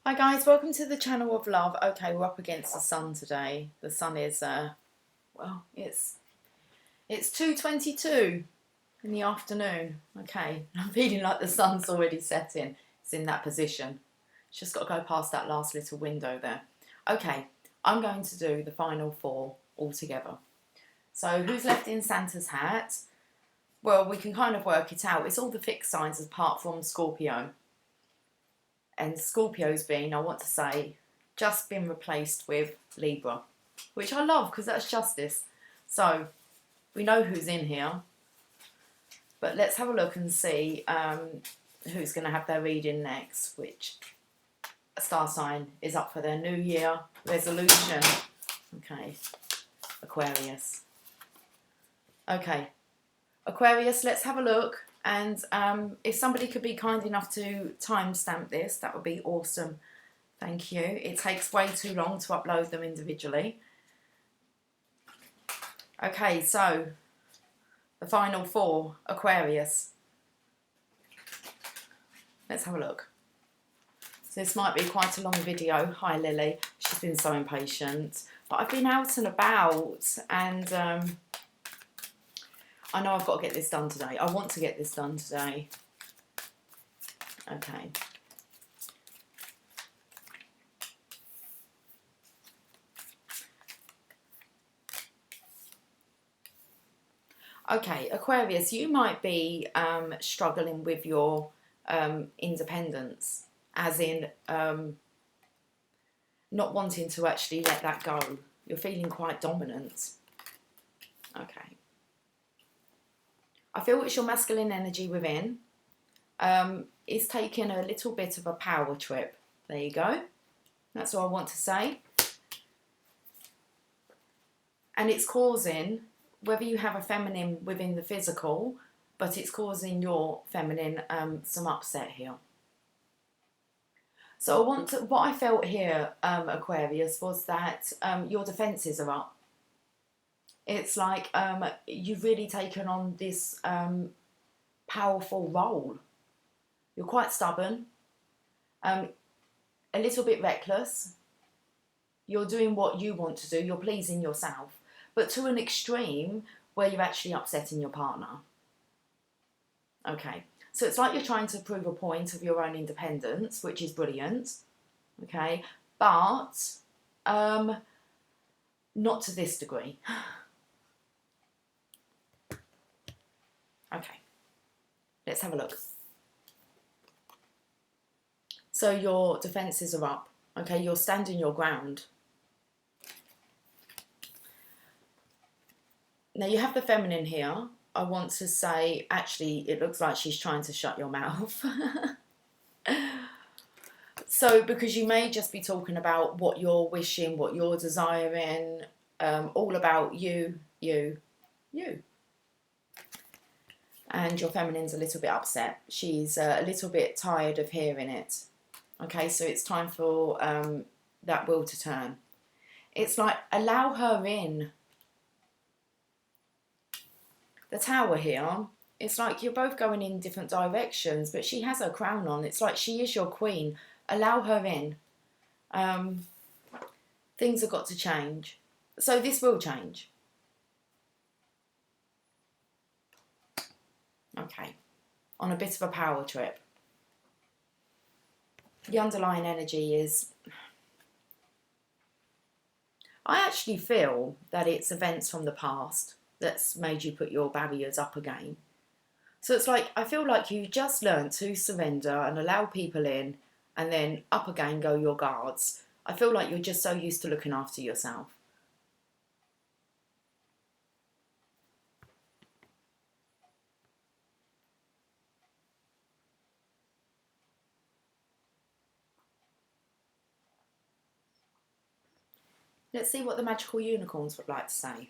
Hi guys, welcome to the channel of love. Okay, we're up against the sun today. The sun is, well, it's 2:22 in the afternoon. Okay, I'm feeling like the sun's already setting. It's in that position. It's just got to go past that last little window there. Okay, I'm going to do the final four all together. So who's left in Santa's hat? Well, we can kind of work it out. It's all the fixed signs apart from Scorpio. And Scorpio's been, I want to say, just been replaced with Libra, which I love because that's justice. So we know who's in here, but let's have a look and see who's going to have their reading next, which star sign is up for their New Year resolution. Okay, Aquarius. Okay, Aquarius, let's have a look. And if somebody could be kind enough to timestamp this, that would be awesome. Thank you. It takes way too long to upload them individually. Okay, so the final four, Aquarius. Let's have a look. So this might be quite a long video. Hi Lily. She's been so impatient. But I've been out and about and I know I've got to get this done today. I want to get this done today. Okay. Okay, Aquarius, you might be struggling with your independence, as in not wanting to actually let that go. You're feeling quite dominant. Okay. I feel it's your masculine energy within. It's taking a little bit of a power trip. There you go. That's all I want to say. And it's causing, whether you have a feminine within the physical, but it's causing your feminine some upset here. So what I felt here, Aquarius, was that your defences are up. It's like you've really taken on this powerful role. You're quite stubborn, a little bit reckless. You're doing what you want to do. You're pleasing yourself, but to an extreme where you're actually upsetting your partner. Okay, so it's like you're trying to prove a point of your own independence, which is brilliant. Okay, but not to this degree. Okay, let's have a look. So your defences are up. Okay, you're standing your ground. Now you have the feminine here. I want to say, actually, it looks like she's trying to shut your mouth. So, because you may just be talking about what you're wishing, what you're desiring, all about you. And your feminine's a little bit upset. She's a little bit tired of hearing it. Okay, so it's time for that wheel to turn. It's like, allow her in. The Tower here, it's like you're both going in different directions, but she has her crown on. It's like she is your queen. Allow her in. Things have got to change. So this will change. Okay, on a bit of a power trip. The underlying energy is, I actually feel that it's events from the past that's made you put your barriers up again. So it's like, I feel like you just learned to surrender and allow people in, and then up again go your guards. I feel like you're just so used to looking after yourself. Let's see what the magical unicorns would like to say.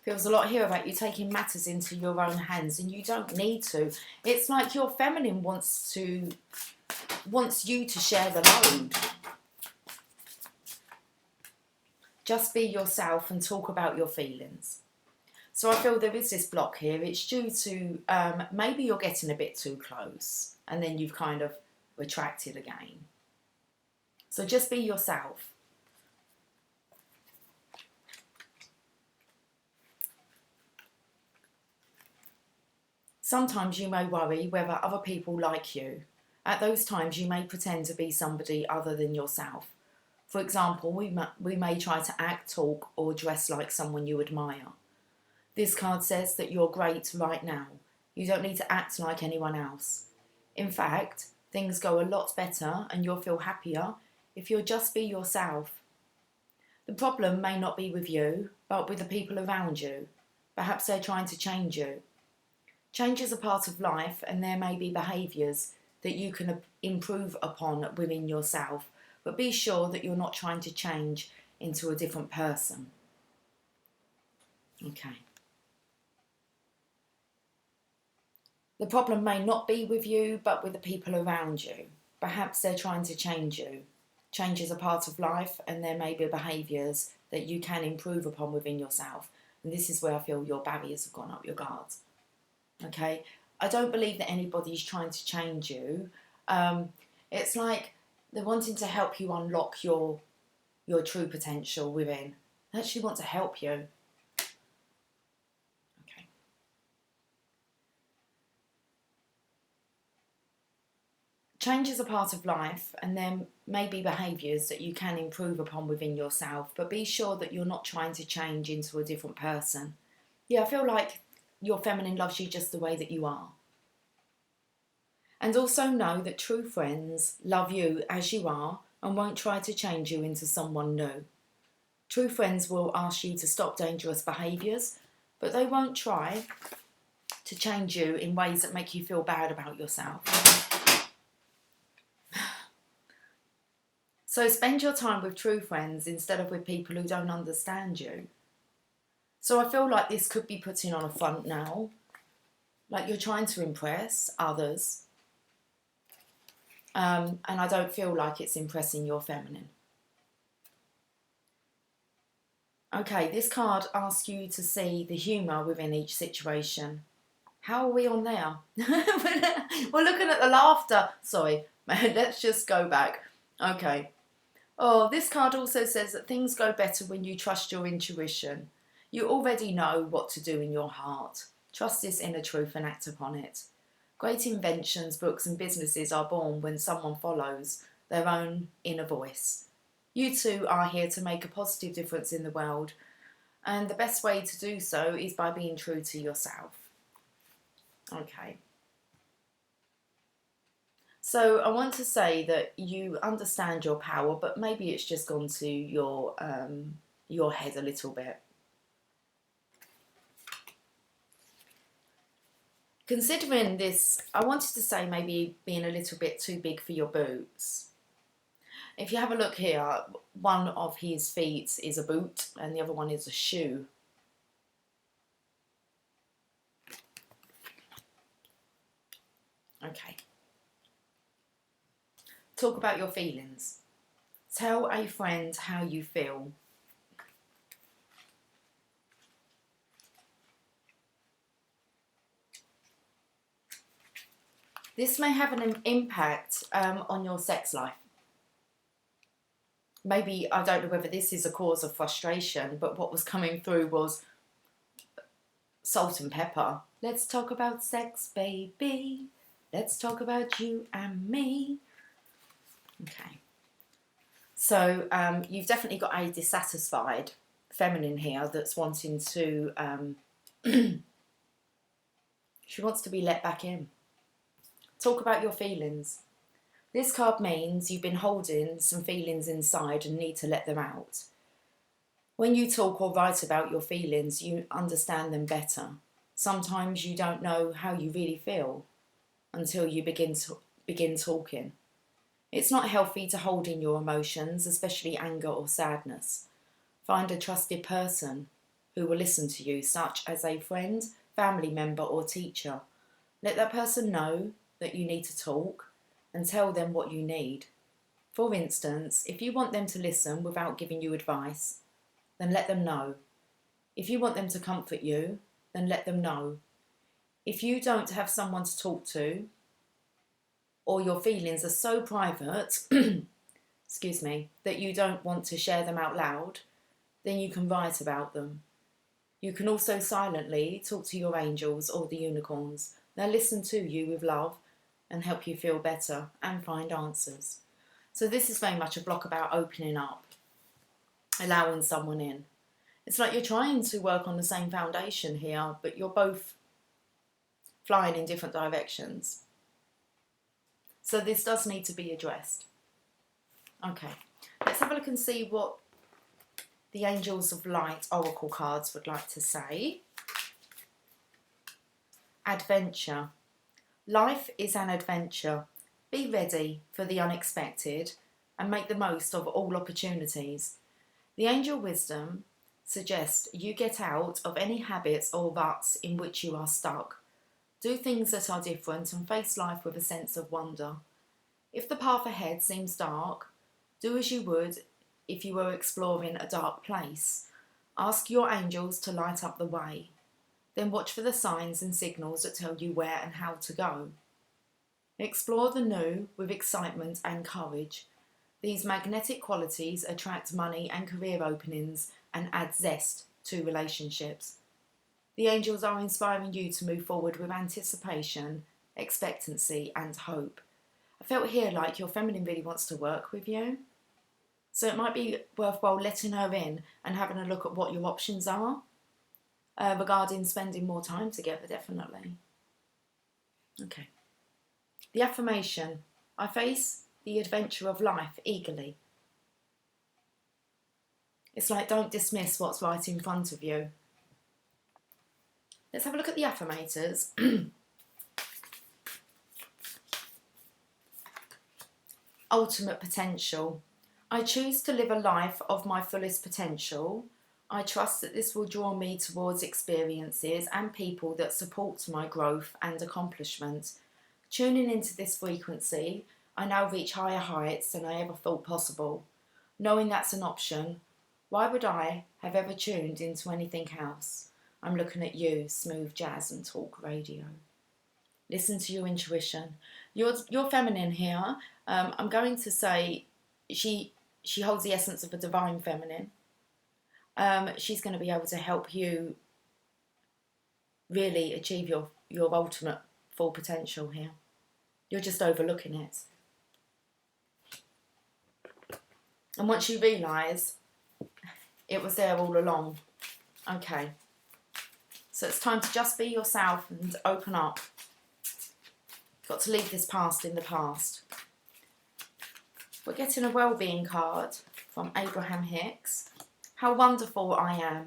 Feels a lot here about you taking matters into your own hands, and you don't need to. It's like your feminine wants you to share the load. Just be yourself and talk about your feelings. So I feel there is this block here. It's due to maybe you're getting a bit too close and then you've kind of retracted again. So just be yourself. Sometimes you may worry whether other people like you. At those times you may pretend to be somebody other than yourself. For example, we may try to act, talk or dress like someone you admire. This card says that you're great right now. You don't need to act like anyone else. In fact, things go a lot better and you'll feel happier if you'll just be yourself. The problem may not be with you, but with the people around you. Perhaps they're trying to change you. Change is a part of life and there may be behaviours that you can improve upon within yourself, but be sure that you're not trying to change into a different person. Okay. The problem may not be with you, but with the people around you. Perhaps they're trying to change you. Change is a part of life and there may be behaviours that you can improve upon within yourself. And this is where I feel your barriers have gone up, your guards. Okay? I don't believe that anybody's trying to change you. It's like they're wanting to help you unlock your true potential within. They actually want to help you. Change is a part of life and there may be behaviours that you can improve upon within yourself, but be sure that you're not trying to change into a different person. Yeah, I feel like your feminine loves you just the way that you are. And also know that true friends love you as you are and won't try to change you into someone new. True friends will ask you to stop dangerous behaviours, but they won't try to change you in ways that make you feel bad about yourself. So spend your time with true friends instead of with people who don't understand you. So I feel like this could be putting on a front now, like you're trying to impress others, and I don't feel like it's impressing your feminine. Okay, this card asks you to see the humour within each situation. How are we on there? We're looking at the laughter. Sorry, let's just go back. Okay. Oh, this card also says that things go better when you trust your intuition. You already know what to do in your heart. Trust this inner truth and act upon it. Great inventions, books and businesses are born when someone follows their own inner voice. You two are here to make a positive difference in the world, and the best way to do so is by being true to yourself. Okay. So I want to say that you understand your power, but maybe it's just gone to your head a little bit. Considering this, I wanted to say maybe being a little bit too big for your boots. If you have a look here, one of his feet is a boot and the other one is a shoe. Okay. Talk about your feelings. Tell a friend how you feel. This may have an impact on your sex life. Maybe, I don't know whether this is a cause of frustration, but what was coming through was salt and pepper. Let's talk about sex, baby. Let's talk about you and me. Okay. So you've definitely got a dissatisfied feminine here that's wanting to... she wants to be let back in. Talk about your feelings. This card means you've been holding some feelings inside and need to let them out. When you talk or write about your feelings, you understand them better. Sometimes you don't know how you really feel until you begin talking. It's not healthy to hold in your emotions, especially anger or sadness. Find a trusted person who will listen to you, such as a friend, family member or teacher. Let that person know that you need to talk and tell them what you need. For instance, if you want them to listen without giving you advice, then let them know. If you want them to comfort you, then let them know. If you don't have someone to talk to, or your feelings are so private, excuse me, that you don't want to share them out loud, then you can write about them. You can also silently talk to your angels or the unicorns. They'll listen to you with love and help you feel better and find answers. So this is very much a block about opening up, allowing someone in. It's like you're trying to work on the same foundation here, but you're both flying in different directions. So this does need to be addressed. Okay, let's have a look and see what the Angels of Light Oracle cards would like to say. Adventure. Life is an adventure. Be ready for the unexpected and make the most of all opportunities. The Angel Wisdom suggests you get out of any habits or ruts in which you are stuck. Do things that are different and face life with a sense of wonder. If the path ahead seems dark, do as you would if you were exploring a dark place. Ask your angels to light up the way. Then watch for the signs and signals that tell you where and how to go. Explore the new with excitement and courage. These magnetic qualities attract money and career openings and add zest to relationships. The angels are inspiring you to move forward with anticipation, expectancy and hope. I felt here like your feminine really wants to work with you. So it might be worthwhile letting her in and having a look at what your options are regarding spending more time together, definitely. Okay. The affirmation. I face the adventure of life eagerly. It's like don't dismiss what's right in front of you. Let's have a look at the affirmators. Ultimate potential. I choose to live a life of my fullest potential. I trust that this will draw me towards experiences and people that support my growth and accomplishment. Tuning into this frequency, I now reach higher heights than I ever thought possible. Knowing that's an option, why would I have ever tuned into anything else? I'm looking at you, smooth jazz and talk radio. Listen to your intuition. You're feminine here. I'm going to say she holds the essence of a divine feminine. She's going to be able to help you really achieve your ultimate full potential here. You're just overlooking it. And once you realise it was there all along. Okay. So it's time to just be yourself and open up. Got to leave this past in the past. We're getting a well-being card from Abraham Hicks. How wonderful I am.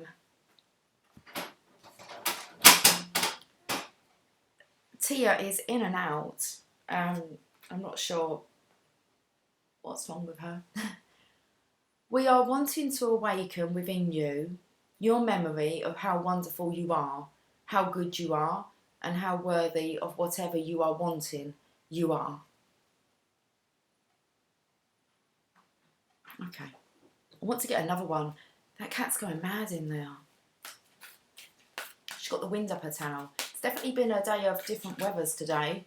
Tia is in and out. I'm not sure what's wrong with her. We are wanting to awaken within you your memory of how wonderful you are, how good you are, and how worthy of whatever you are wanting you are. Okay. I want to get another one. That cat's going mad in there. She's got the wind up her tail. It's definitely been a day of different weathers today.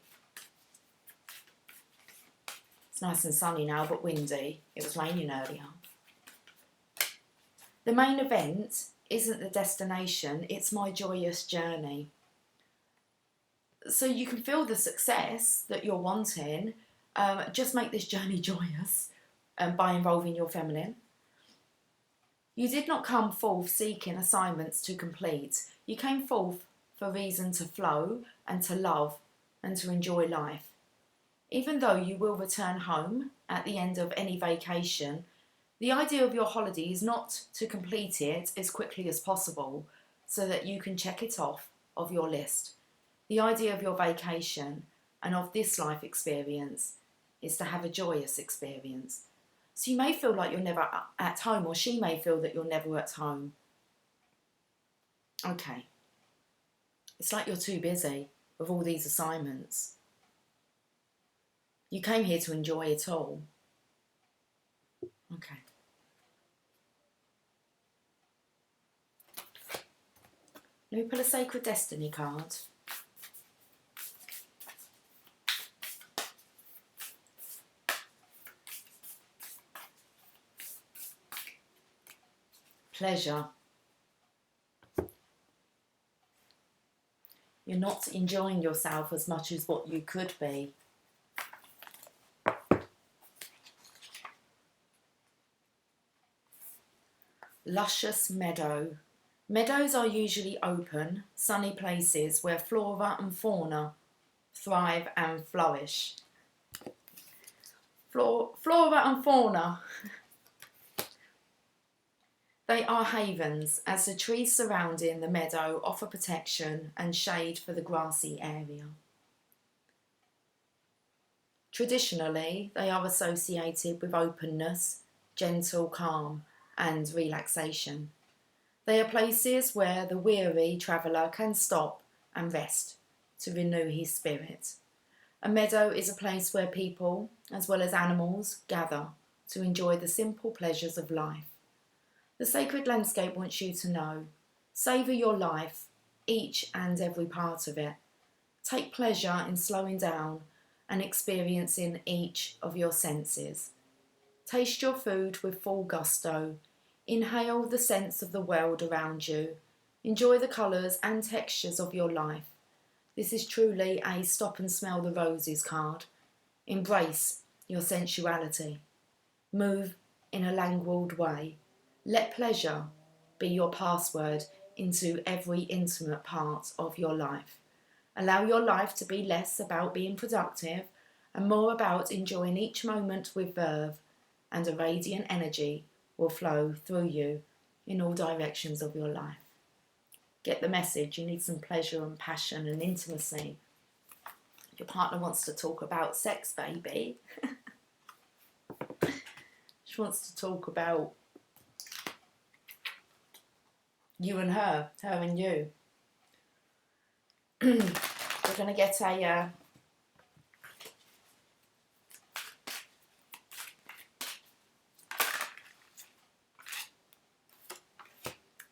It's nice and sunny now, but windy. It was raining earlier. The main event isn't the destination, it's my joyous journey. So you can feel the success that you're wanting. Just make this journey joyous by involving your feminine. You did not come forth seeking assignments to complete. You came forth for reason to flow and to love and to enjoy life. Even though you will return home at the end of any vacation, the idea of your holiday is not to complete it as quickly as possible so that you can check it off of your list. The idea of your vacation and of this life experience is to have a joyous experience. So you may feel like you're never at home, or she may feel that you're never at home. Okay. It's like you're too busy with all these assignments. You came here to enjoy it all. Okay. Let me pull a Sacred Destiny card. Pleasure. You're not enjoying yourself as much as what you could be. Luscious meadow. Meadows are usually open, sunny places where flora and fauna thrive and flourish. Flora and fauna. They are havens, as the trees surrounding the meadow offer protection and shade for the grassy area. Traditionally, they are associated with openness, gentle calm, and relaxation. They are places where the weary traveller can stop and rest to renew his spirit. A meadow is a place where people, as well as animals, gather to enjoy the simple pleasures of life. The sacred landscape wants you to know, savour your life, each and every part of it. Take pleasure in slowing down and experiencing each of your senses. Taste your food with full gusto. Inhale the scents of the world around you. Enjoy the colours and textures of your life. This is truly a stop and smell the roses card. Embrace your sensuality. Move in a languid way. Let pleasure be your password into every intimate part of your life. Allow your life to be less about being productive and more about enjoying each moment with verve, and a radiant energy will flow through you in all directions of your life. Get the message. You need some pleasure and passion and intimacy. Your partner wants to talk about sex, baby. She wants to talk about you and her and you. We're going to get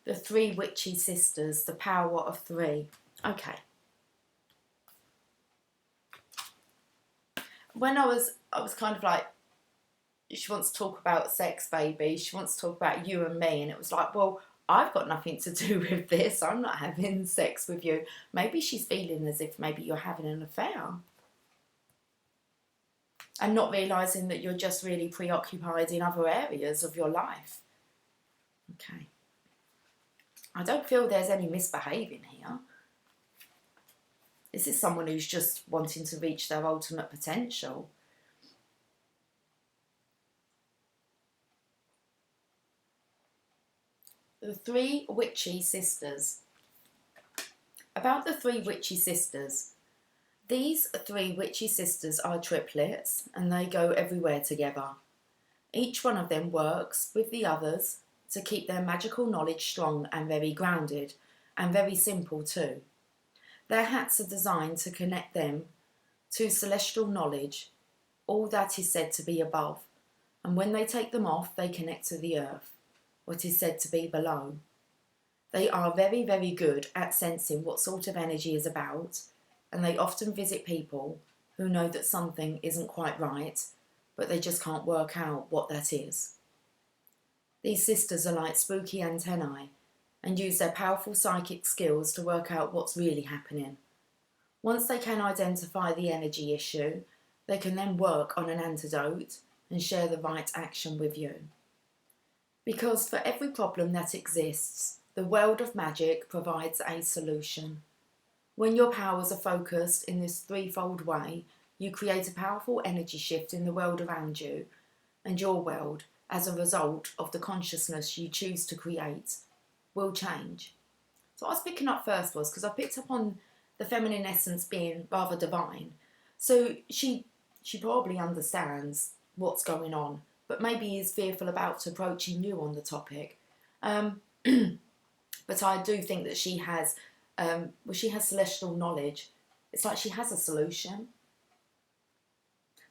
the three witchy sisters, the power of three. Okay. When I was kind of like, she wants to talk about sex, baby. She wants to talk about you and me. And it was like, well, I've got nothing to do with this. I'm not having sex with you. Maybe she's feeling as if maybe you're having an affair. And not realising that you're just really preoccupied in other areas of your life. Okay. I don't feel there's any misbehaving here. This is someone who's just wanting to reach their ultimate potential. The three witchy sisters. About the three witchy sisters. These three witchy sisters are triplets and they go everywhere together. Each one of them works with the others to keep their magical knowledge strong and very grounded, and very simple too. Their hats are designed to connect them to celestial knowledge, all that is said to be above, and when they take them off, they connect to the earth, what is said to be below. They are very, very good at sensing what sort of energy is about, and they often visit people who know that something isn't quite right, but they just can't work out what that is. These sisters are like spooky antennae and use their powerful psychic skills to work out what's really happening. Once they can identify the energy issue, they can then work on an antidote and share the right action with you. Because for every problem that exists, the world of magic provides a solution. When your powers are focused in this threefold way, you create a powerful energy shift in the world around you, and your world, as a result of the consciousness you choose to create, will change. So what I was picking up first was, because I picked up on the feminine essence being rather divine, so she probably understands what's going on, but maybe is fearful about approaching you on the topic. But I do think that she has celestial knowledge. It's like she has a solution.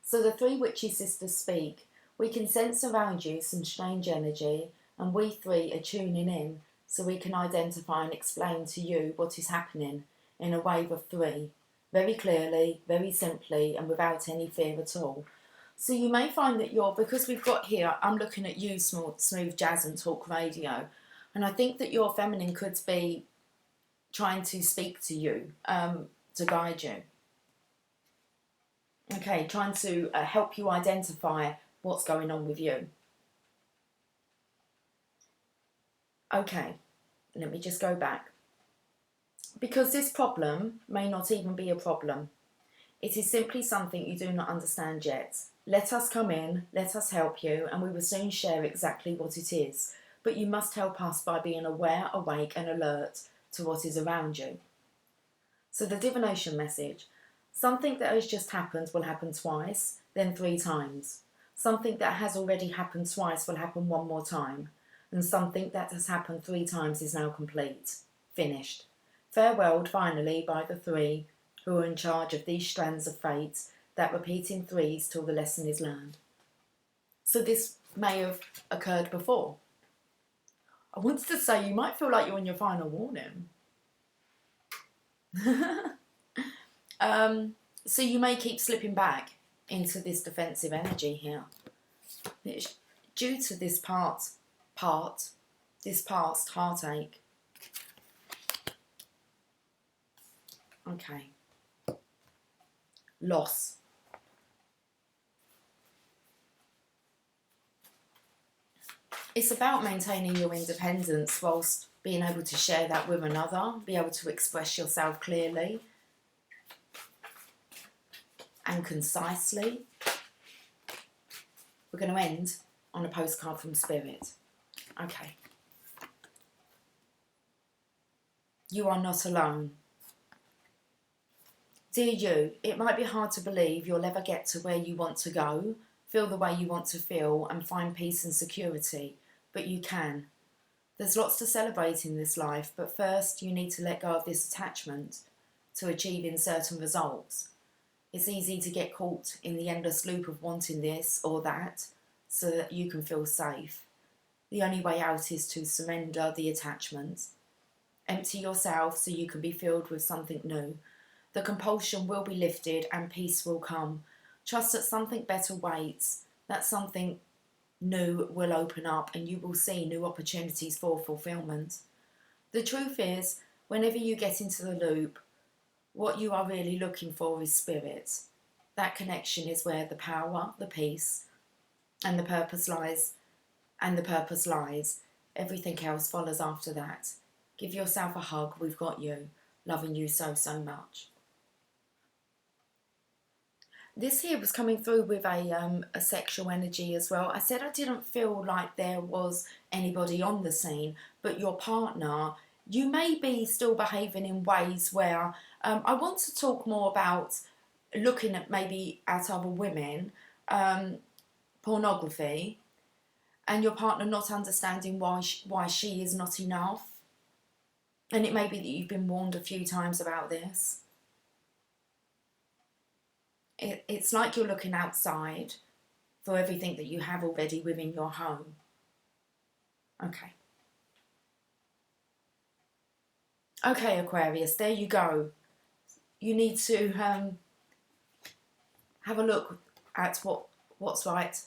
So the three witchy sisters speak. We can sense around you some strange energy, and we three are tuning in so we can identify and explain to you what is happening in a wave of 3, very clearly, very simply, and without any fear at all. So you may find that because we've got here, I'm looking at you, Smooth Jazz and Talk Radio, and I think that your feminine could be trying to speak to you, to guide you. Okay, trying to help you identify what's going on with you. Okay, let me just go back. Because this problem may not even be a problem. It is simply something you do not understand yet. Let us come in, let us help you, and we will soon share exactly what it is. But you must help us by being aware, awake, and alert to what is around you. So the divination message. Something that has just happened will happen twice, then 3 times. Something that has already happened twice will happen 1 more time. And something that has happened 3 times is now complete. Finished. Farewelled finally by the 3 who are in charge of these strands of fate that repeat in 3s till the lesson is learned. So this may have occurred before. I wanted to say you might feel like you're on your final warning. So you may keep slipping back into this defensive energy here. It's due to this past heartache. Okay. Loss. It's about maintaining your independence whilst being able to share that with another, be able to express yourself clearly and concisely. We're going to end on a postcard from Spirit. Okay. You are not alone. Dear you, it might be hard to believe you'll ever get to where you want to go, feel the way you want to feel, and find peace and security, but you can. There's lots to celebrate in this life, but first you need to let go of this attachment to achieving certain results. It's easy to get caught in the endless loop of wanting this or that so that you can feel safe. The only way out is to surrender the attachment. Empty yourself so you can be filled with something new. The compulsion will be lifted and peace will come. Trust that something better waits, that something new will open up and you will see new opportunities for fulfillment. The truth is, whenever you get into the loop, what you are really looking for is spirit. That connection is where the power, the peace, and the purpose lies. Everything else follows after that. Give yourself a hug. We've got you. Loving you so, so much. This here was coming through with a sexual energy as well. I said I didn't feel like there was anybody on the scene, but your partner, you may be still behaving in ways where I want to talk more about looking at maybe at other women, pornography, and your partner not understanding why she is not enough. And it may be that you've been warned a few times about this. It's like you're looking outside for everything that you have already within your home. Okay. Okay, Aquarius, there you go. You need to have a look at what's right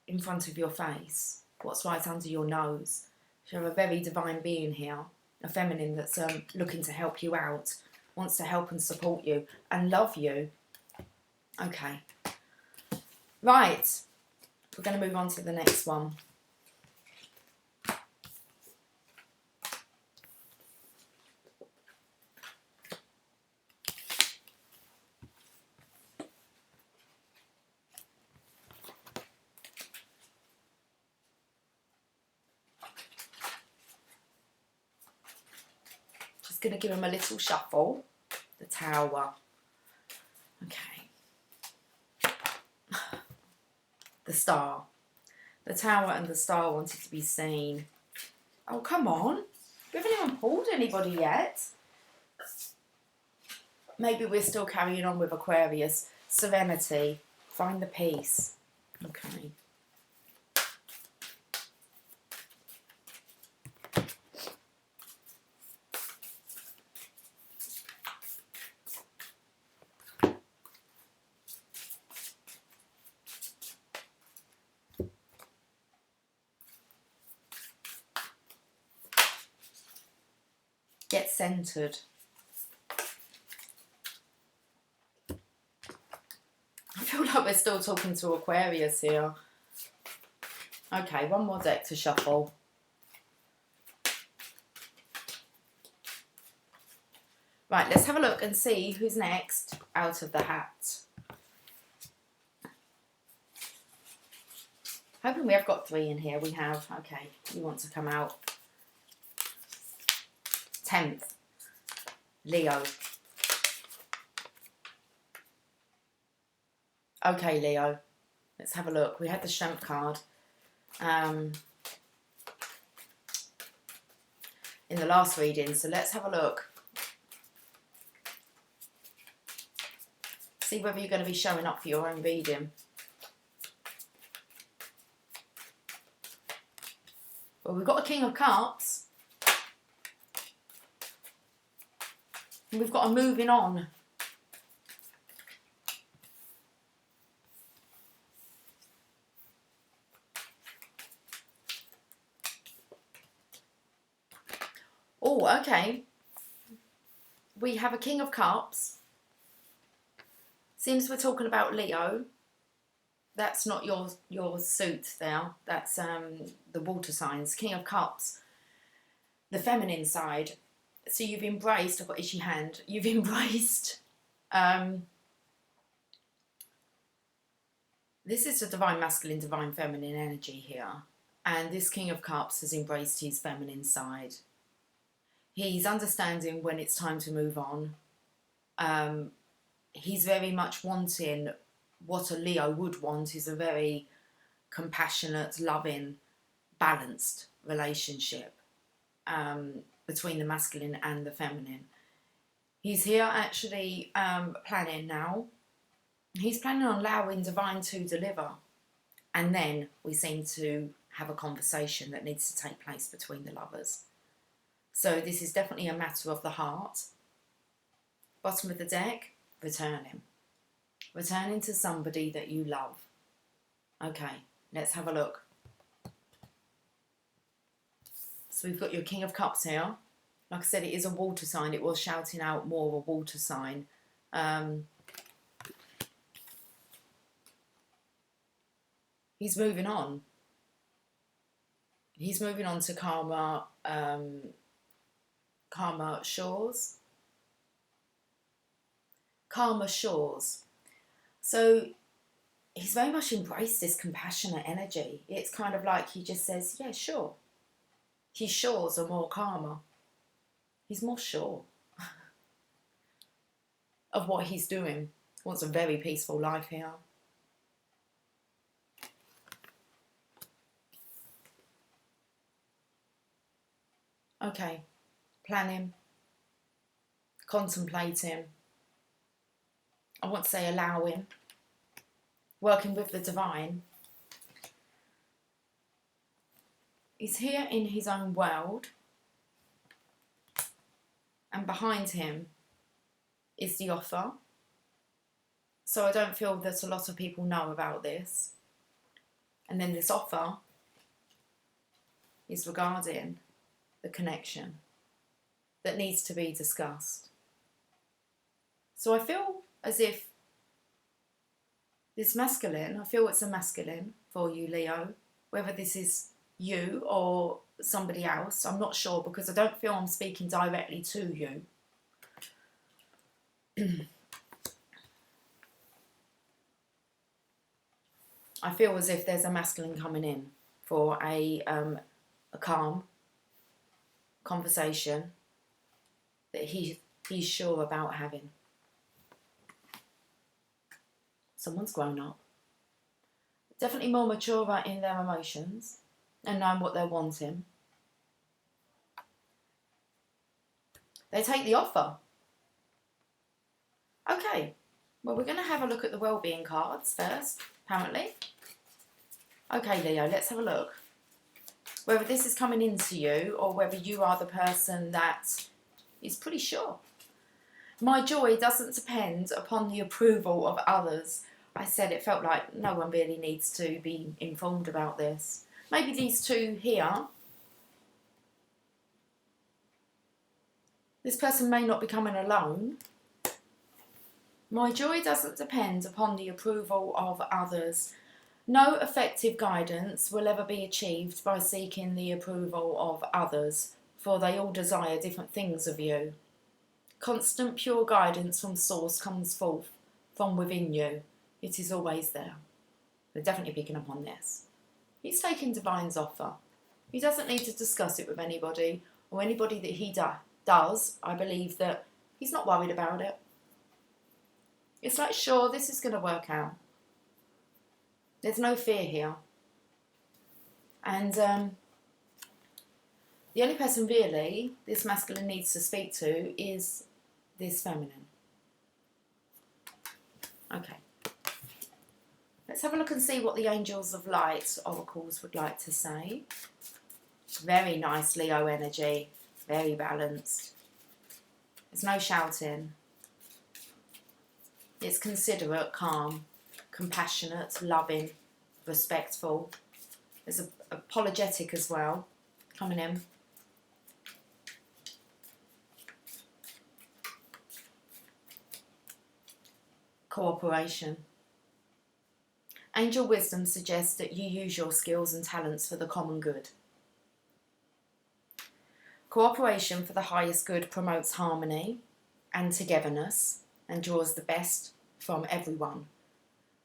in front of your face, what's right under your nose. You have a very divine being here, a feminine that's looking to help you out, wants to help and support you and love you. Okay. Right. We're going to move on to the next one. Just going to give him a little shuffle. The Tower. Okay. The Star. The Tower and the Star wanted to be seen. Oh, come on. We haven't even pulled anybody yet. Maybe we're still carrying on with Aquarius. Serenity. Find the peace. Okay. Get centered. I feel like we're still talking to Aquarius here. Okay, one more deck to shuffle. Right, let's have a look and see who's next out of the hat. Hoping we have got 3 in here. We have. Okay, you want to come out. 10th, Leo. Okay, Leo. Let's have a look. We had the Strength card. In the last reading, so let's have a look. See whether you're going to be showing up for your own reading. Well, we've got a King of Cups. And we've got a moving on. Oh, okay. We have a King of Cups. Seems we're talking about Leo. That's not your suit there. That's the water signs. King of Cups. The feminine side. So you've embraced, I've got itchy hand. You've embraced. This is the divine masculine, divine feminine energy here. And this King of Cups has embraced his feminine side. He's understanding when it's time to move on. He's very much wanting what a Leo would want is a very compassionate, loving, balanced relationship between the masculine and the feminine. He's here actually planning now. He's planning on allowing divine to deliver. And then we seem to have a conversation that needs to take place between the lovers. So this is definitely a matter of the heart. Bottom of the deck, returning. Returning to somebody that you love. Okay, let's have a look. So we've got your King of Cups here. Like I said, it is a water sign. It was shouting out more of a water sign. He's moving on. He's moving on to calmer shores. Calmer shores. So he's very much embraced this compassionate energy. It's kind of like he just says, yeah, sure. His shores are more calmer. He's more sure of what he's doing. Wants a very peaceful life here. Okay, planning, contemplating. I want to say allowing, working with the divine. He's here in his own world, and behind him is the offer. So I don't feel that a lot of people know about this. And then this offer is regarding the connection that needs to be discussed. So I feel as if this masculine, I feel it's a masculine for you, Leo, whether this is you or somebody else, I'm not sure, because I don't feel I'm speaking directly to you. I feel as if there's a masculine coming in for a calm conversation that he's sure about having. Someone's grown up. Definitely more mature in their emotions and knowing what they're wanting. They take the offer. Okay, well, we're going to have a look at the well-being cards first, apparently. Okay, Leo, let's have a look. Whether this is coming into you or whether you are the person that is pretty sure. My joy doesn't depend upon the approval of others. I said it felt like no one really needs to be informed about this. Maybe these two here This person may not be coming alone. My joy doesn't depend upon the approval of others. No effective guidance will ever be achieved by seeking the approval of others, for they all desire different things of you. Constant pure guidance from Source comes forth from within you. It is always there. We're definitely picking up on this. He's taking Divine's offer. He doesn't need to discuss it with anybody, or anybody that he does. I believe that he's not worried about it. It's like, sure, this is going to work out. There's no fear here. And the only person really this masculine needs to speak to is this feminine. Okay. Let's have a look and see what the Angels of Light oracles would like to say. Very nice Leo energy. Very balanced. There's no shouting. It's considerate, calm, compassionate, loving, respectful. There's apologetic as well coming in. Cooperation. Angel wisdom suggests that you use your skills and talents for the common good. Cooperation for the highest good promotes harmony and togetherness and draws the best from everyone.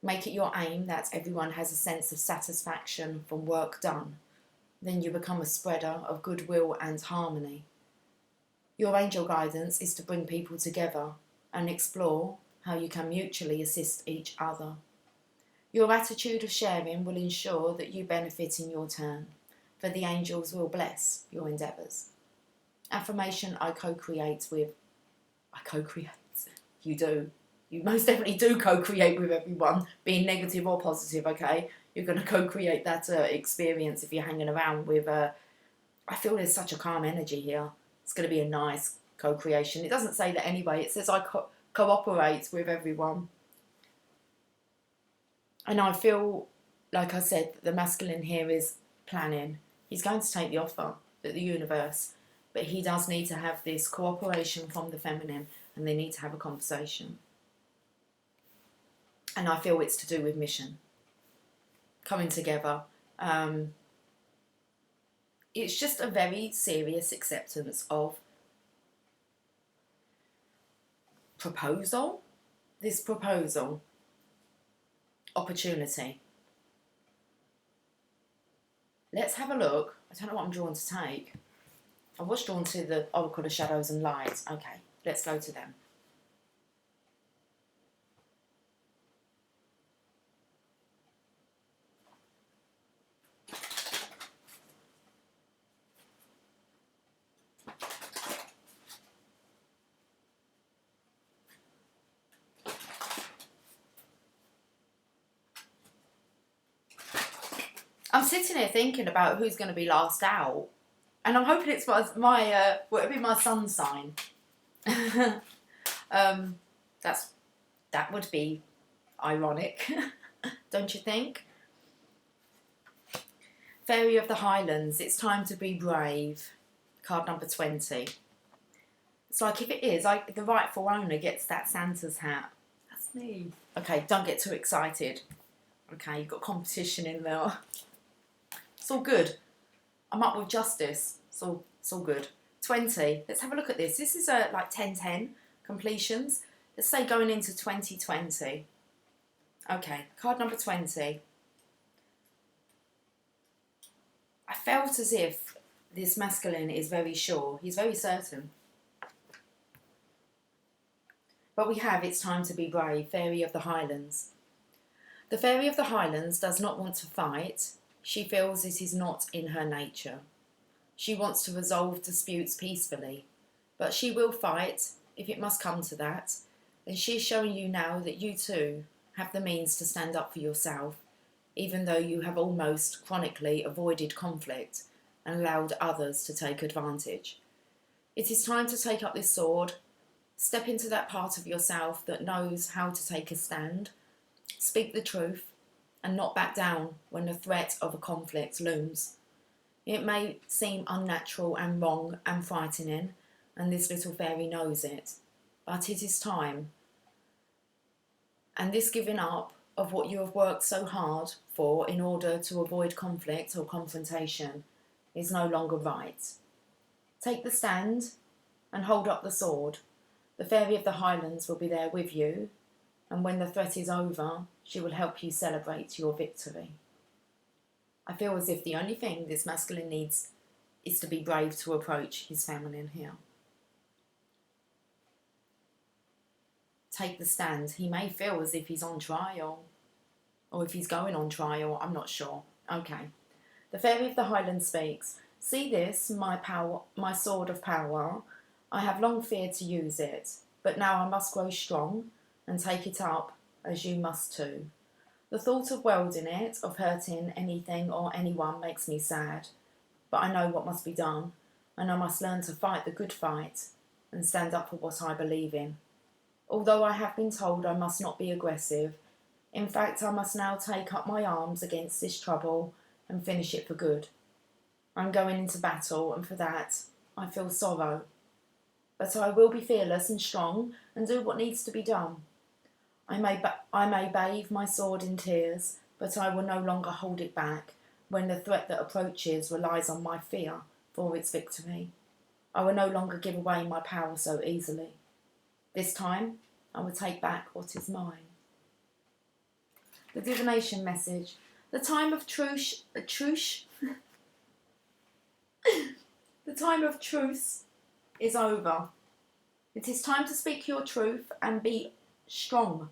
Make it your aim that everyone has a sense of satisfaction from work done. Then you become a spreader of goodwill and harmony. Your angel guidance is to bring people together and explore how you can mutually assist each other. Your attitude of sharing will ensure that you benefit in your turn, for the angels will bless your endeavours. Affirmation, I co-create with... I co-create. You do. You most definitely do co-create with everyone, being negative or positive, okay? You're going to co-create that experience if you're hanging around with... I feel there's such a calm energy here. It's going to be a nice co-creation. It doesn't say that anyway. It says I cooperate with everyone. And I feel, like I said, the masculine here is planning. He's going to take the offer at the universe, but he does need to have this cooperation from the feminine, and they need to have a conversation. And I feel it's to do with mission. Coming together. It's just a very serious acceptance of proposal. This proposal. Opportunity. Let's have a look. I don't know what I'm drawn to take. I was drawn to the Oracle of Shadows and Light. Okay, let's go to them. I'm sitting here thinking about who's going to be last out, and I'm hoping it's my it'll be my sun sign. That would be ironic, don't you think? Fairy of the Highlands, it's time to be brave. Card number 20. It's like if it is, the rightful owner gets that Santa's hat. That's me. Okay, don't get too excited. Okay, you've got competition in there. It's all good. I'm up with justice. It's all good. 20. Let's have a look at this. This is like 10-10 completions. Let's say going into 2020. Okay, card number 20. I felt as if this masculine is very sure. He's very certain. But we have It's Time to Be Brave, Fairy of the Highlands. The Fairy of the Highlands does not want to fight. She feels it is not in her nature. She wants to resolve disputes peacefully, but she will fight if it must come to that, and she's showing you now that you too have the means to stand up for yourself, even though you have almost chronically avoided conflict and allowed others to take advantage. It is time to take up this sword, step into that part of yourself that knows how to take a stand, speak the truth, and not back down when the threat of a conflict looms. It may seem unnatural and wrong and frightening, and this little fairy knows it. But it is time. And this giving up of what you have worked so hard for in order to avoid conflict or confrontation is no longer right. Take the stand and hold up the sword. The Fairy of the Highlands will be there with you, and when the threat is over, she will help you celebrate your victory. I feel as if the only thing this masculine needs is to be brave to approach his feminine here. Take the stand. He may feel as if he's on trial, or if he's going on trial, I'm not sure. Okay. The Fairy of the Highlands speaks. See this, my power, my sword of power. I have long feared to use it, but now I must grow strong and take it up, as you must too. The thought of wielding it, of hurting anything or anyone, makes me sad. But I know what must be done, and I must learn to fight the good fight and stand up for what I believe in. Although I have been told I must not be aggressive, in fact I must now take up my arms against this trouble and finish it for good. I'm going into battle, and for that I feel sorrow. But I will be fearless and strong and do what needs to be done. I may bathe my sword in tears, but I will no longer hold it back when the threat that approaches relies on my fear for its victory. I will no longer give away my power so easily. This time, I will take back what is mine. The divination message. The time of truce. The time of truce is over. It is time to speak your truth and be strong.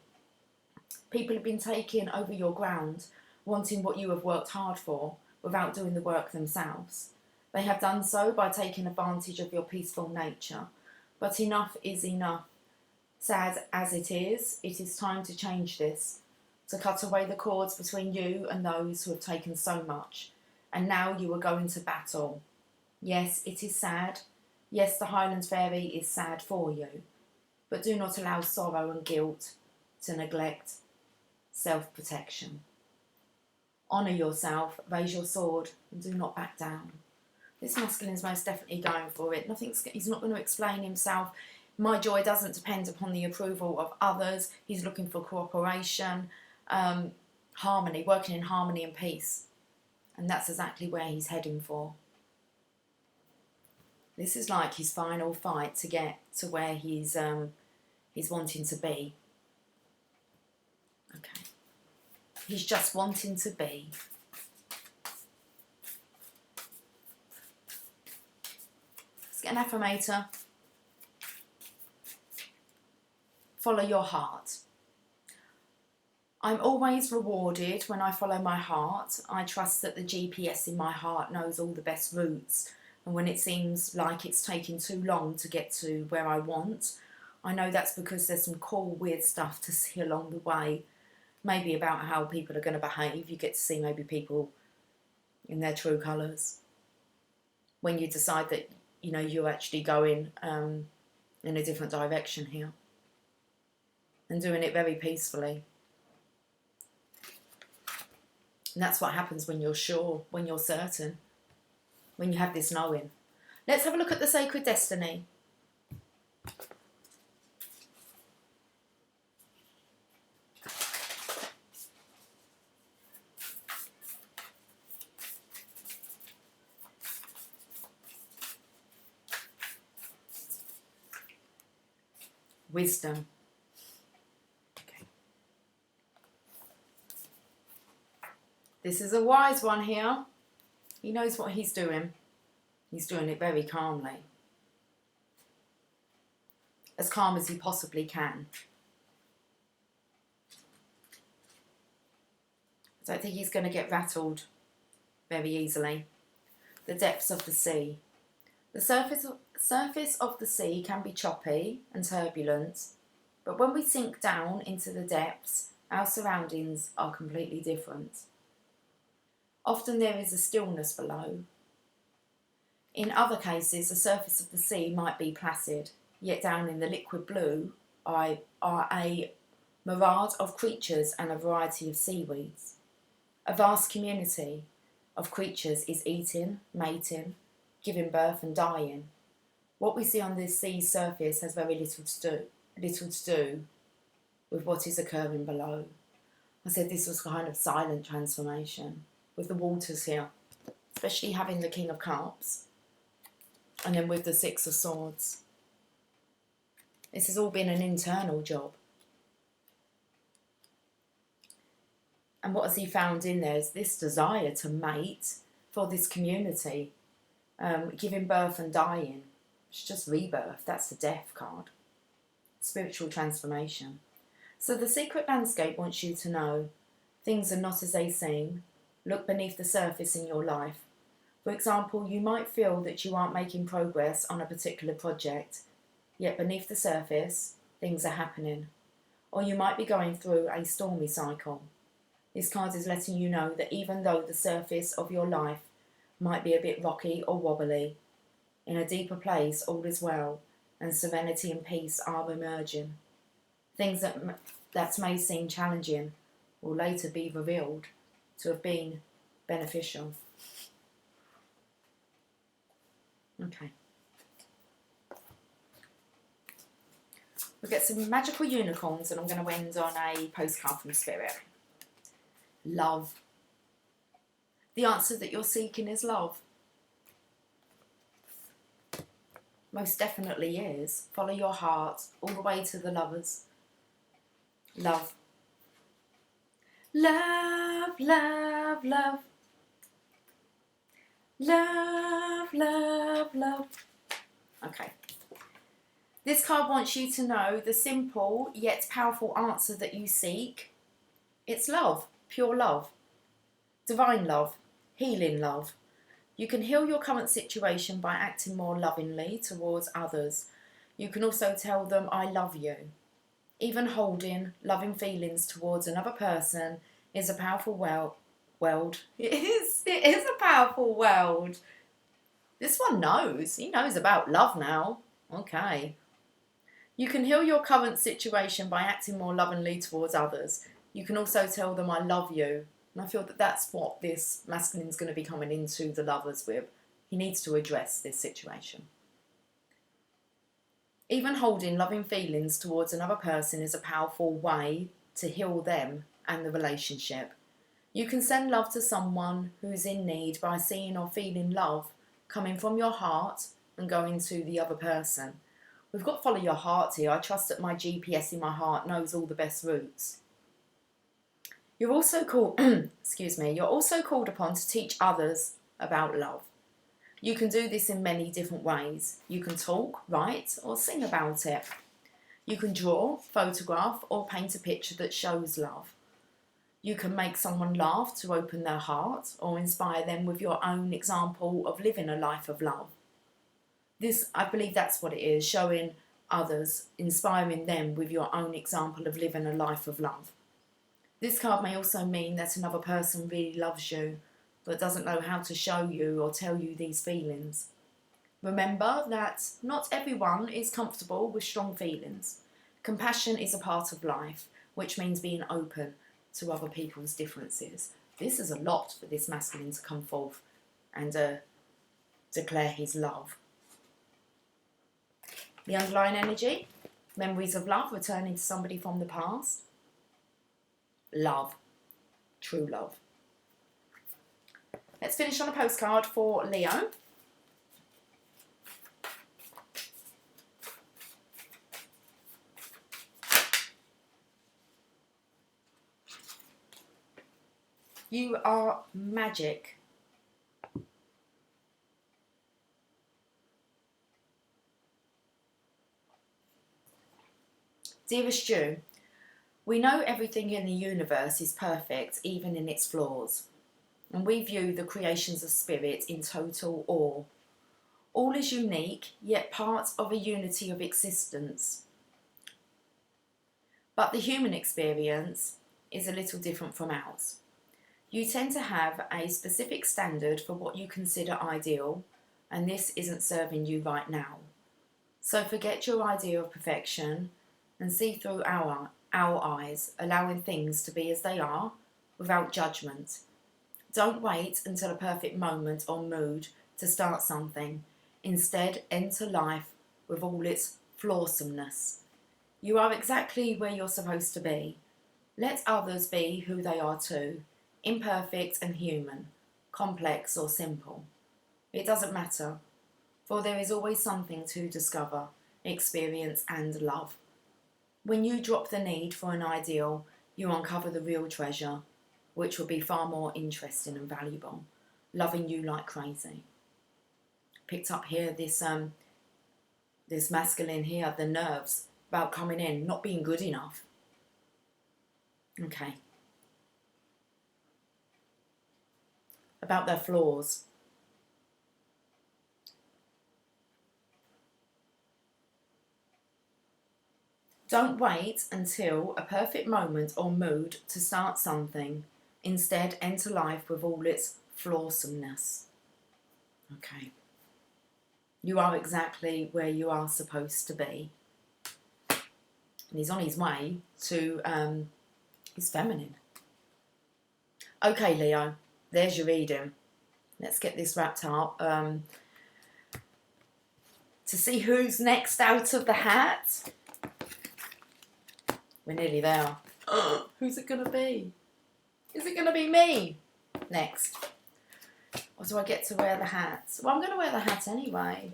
People have been taking over your ground, wanting what you have worked hard for, without doing the work themselves. They have done so by taking advantage of your peaceful nature. But enough is enough. Sad as it is time to change this, to cut away the cords between you and those who have taken so much. And now you are going to battle. Yes, it is sad. Yes, the Highland Fairy is sad for you. But do not allow sorrow and guilt to neglect self-protection. Honour yourself, raise your sword, and do not back down. This masculine is most definitely going for it. He's not going to explain himself. My joy doesn't depend upon the approval of others. He's looking for cooperation, harmony, working in harmony and peace. And that's exactly where he's heading for. This is like his final fight to get to where he's wanting to be. Okay. He's just wanting to be. Let's get an affirmator. Follow your heart. I'm always rewarded when I follow my heart. I trust that the GPS in my heart knows all the best routes. And when it seems like it's taking too long to get to where I want, I know that's because there's some cool, weird stuff to see along the way. Maybe about how people are going to behave. You get to see maybe people in their true colours. When you decide that, you know, you're actually going in a different direction here. And doing it very peacefully. And that's what happens when you're sure, when you're certain, when you have this knowing. Let's have a look at the sacred destiny. Wisdom. Okay. This is a wise one here. He knows what he's doing. He's doing it very calmly. As calm as he possibly can. I don't think he's going to get rattled very easily. The depths of the sea. The surface of the sea can be choppy and turbulent, but when we sink down into the depths, our surroundings are completely different. Often there is a stillness below. In other cases, the surface of the sea might be placid, yet down in the liquid blue are a myriad of creatures and a variety of seaweeds. A vast community of creatures is eating, mating, giving birth and dying. What we see on this sea surface has very little to do with what is occurring below. I said this was kind of silent transformation with the waters here, especially having the King of Cups and then with the Six of Swords. This has all been an internal job. And what has he found in there is this desire to mate for this community, giving birth and dying. It's just rebirth. That's the death card. Spiritual transformation. So the secret landscape wants you to know things are not as they seem. Look beneath the surface in your life. For example, you might feel that you aren't making progress on a particular project, yet beneath the surface, things are happening. Or you might be going through a stormy cycle. This card is letting you know that even though the surface of your life might be a bit rocky or wobbly, in a deeper place all is well, and serenity and peace are emerging. Things that may seem challenging will later be revealed to have been beneficial. Okay. We'll get some magical unicorns, and I'm going to end on a postcard from Spirit. Love. The answer that you're seeking is love. Most definitely is. Follow your heart all the way to the Lovers. Love. Love, love, love. Love, love, love. Okay. This card wants you to know the simple yet powerful answer that you seek. It's love. Pure love. Divine love. Healing love. You can heal your current situation by acting more lovingly towards others. You can also tell them, I love you. Even holding loving feelings towards another person is a powerful world. It is a powerful world. This one knows. He knows about love now. Okay. You can heal your current situation by acting more lovingly towards others. You can also tell them, I love you. And I feel that that's what this masculine is going to be coming into the Lovers with. He needs to address this situation. Even holding loving feelings towards another person is a powerful way to heal them and the relationship. You can send love to someone who's in need by seeing or feeling love coming from your heart and going to the other person. We've got follow your heart here. I trust that my GPS in my heart knows all the best routes. You're also called, you're also called upon to teach others about love. You can do this in many different ways. You can talk, write, or sing about it. You can draw, photograph, or paint a picture that shows love. You can make someone laugh to open their heart, or inspire them with your own example of living a life of love. This, I believe that's what it is, showing others, inspiring them with your own example of living a life of love. This card may also mean that another person really loves you, but doesn't know how to show you or tell you these feelings. Remember that not everyone is comfortable with strong feelings. Compassion is a part of life, which means being open to other people's differences. This is a lot for this masculine to come forth and declare his love. The underlying energy, memories of love, returning to somebody from the past. Love, true love. Let's finish on a postcard for Leo. You are magic. Dearest Jew, we know everything in the universe is perfect, even in its flaws. And we view the creations of spirit in total awe. All is unique, yet part of a unity of existence. But the human experience is a little different from ours. You tend to have a specific standard for what you consider ideal, and this isn't serving you right now. So forget your idea of perfection and see through our eyes, allowing things to be as they are without judgment. Don't wait until a perfect moment or mood to start something. Instead, enter life with all its flawsomeness. You are exactly where you're supposed to be. Let others be who they are too, imperfect and human, complex or simple. It doesn't matter, for there is always something to discover, experience and love. When you drop the need for an ideal, you uncover the real treasure, which will be far more interesting and valuable, loving you like crazy. Picked up here this masculine here, the nerves about coming in, not being good enough. Okay. About their flaws. Don't wait until a perfect moment or mood to start something. Instead, enter life with all its flawsomeness. Okay. You are exactly where you are supposed to be. And he's on his way to his feminine. Okay, Leo, there's your reading. Let's get this wrapped up. To see who's next out of the hat. We're nearly there. Who's it going to be? Is it going to be me next? Or do I get to wear the hat? Well, I'm going to wear the hat anyway.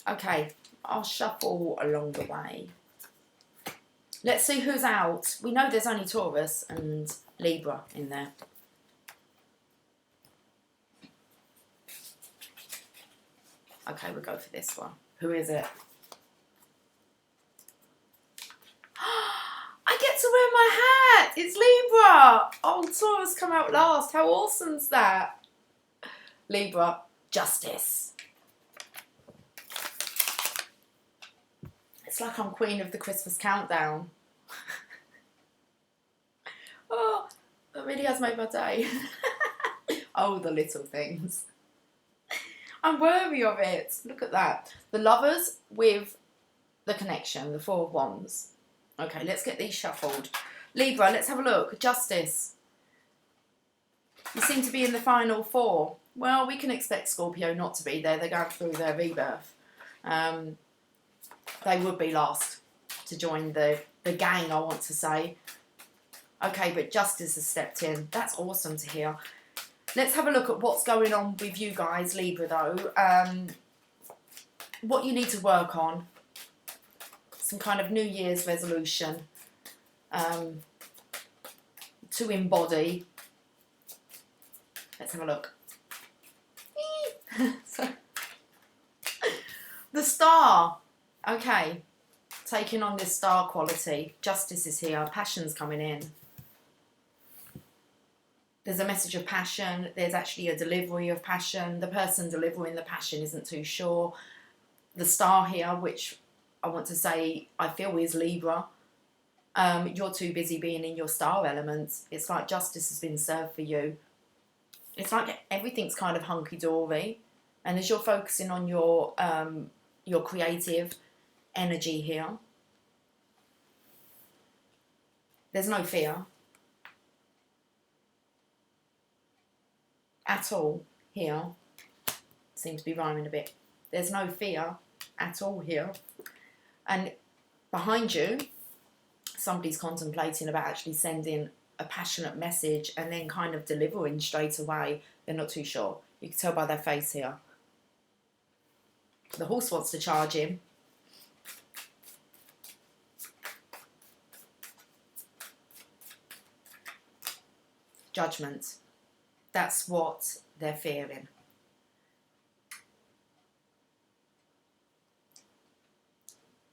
Okay, I'll shuffle along the way. Let's see who's out. We know there's only Taurus and Libra in there. Okay, we'll go for this one. Who is it? I get to wear my hat! It's Libra! Oh, Taurus come out last. How awesome's that? Libra, justice. It's like I'm queen of the Christmas countdown. Oh, that really has made my day. Oh, the little things. I'm worthy of it. Look at that. The Lovers with the connection, the Four of Wands. Okay, let's get these shuffled. Libra, let's have a look. Justice. You seem to be in the final four. Well, we can expect Scorpio not to be there. They're going through their rebirth. They would be last to join the gang, I want to say. Okay, but Justice has stepped in. That's awesome to hear. Let's have a look at what's going on with you guys, Libra, though. What you need to work on. Some kind of New Year's resolution to embody. Let's have a look. So, the Star. Okay. Taking on this star quality. Justice is here. Passion's coming in. There's a message of passion. There's actually a delivery of passion. The person delivering the passion isn't too sure. The Star here, which I want to say I feel is Libra. You're too busy being in your star elements. It's like justice has been served for you. It's like everything's kind of hunky-dory. And as you're focusing on your creative energy here, there's no fear at all here. Seems to be rhyming a bit. There's no fear at all here. And behind you, somebody's contemplating about actually sending a passionate message and then kind of delivering straight away. They're not too sure. You can tell by their face here. The Horse wants to charge him. Judgment. That's what they're fearing.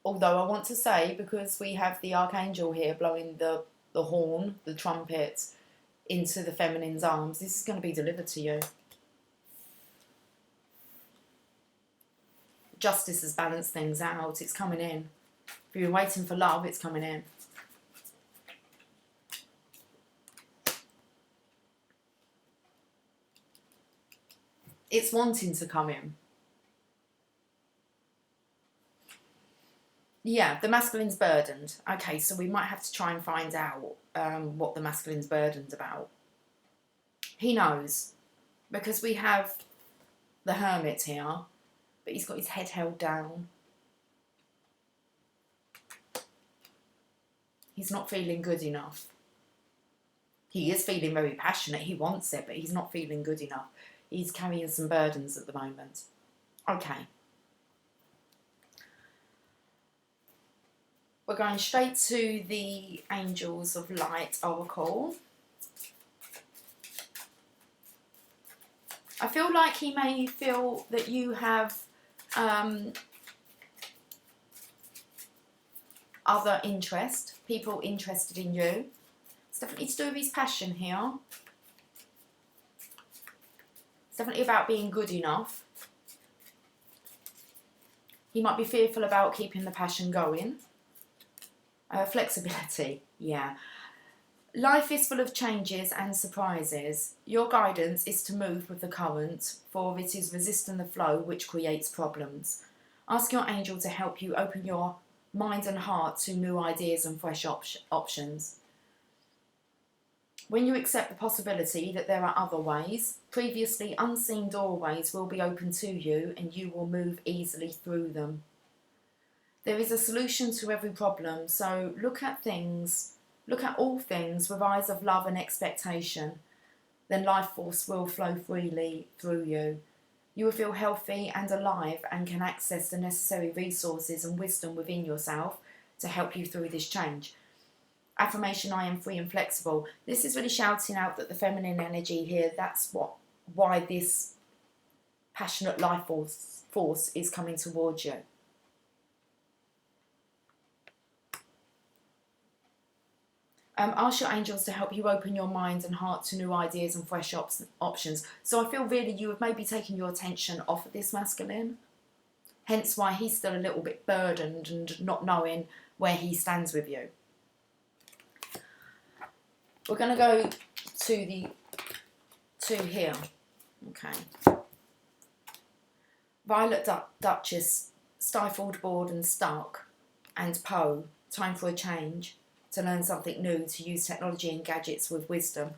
Although I want to say, because we have the Archangel here blowing the horn, the trumpet, into the feminine's arms, this is going to be delivered to you. Justice has balanced things out. It's coming in. If you've been waiting for love, it's coming in. It's wanting to come in. Yeah, the masculine's burdened. Okay, so we might have to try and find out what the masculine's burdened about. He knows, because we have the Hermit here, but he's got his head held down. He's not feeling good enough. He is feeling very passionate. He wants it, but he's not feeling good enough. He's carrying some burdens at the moment. Okay. We're going straight to the Angels of Light Oracle. I feel like he may feel that you have other interest, people interested in you. It's definitely to do with his passion here. It's definitely about being good enough. He might be fearful about keeping the passion going. Flexibility, yeah. Life is full of changes and surprises. Your guidance is to move with the current, for it is resisting the flow which creates problems. Ask your angel to help you open your mind and heart to new ideas and fresh options. When you accept the possibility that there are other ways, previously unseen doorways will be open to you and you will move easily through them. There is a solution to every problem, so look at all things with eyes of love and expectation. Then life force will flow freely through you. You will feel healthy and alive and can access the necessary resources and wisdom within yourself to help you through this change. Affirmation, I am free and flexible. This is really shouting out that the feminine energy here, that's why this passionate life force is coming towards you. Ask your angels to help you open your mind and heart to new ideas and fresh options. So I feel really you have maybe taken your attention off of this masculine. Hence why he's still a little bit burdened and not knowing where he stands with you. We're going to go to the two here. Okay. Violet Duchess, stifled, bored and stuck. And Poe, time for a change. To learn something new, to use technology and gadgets with wisdom.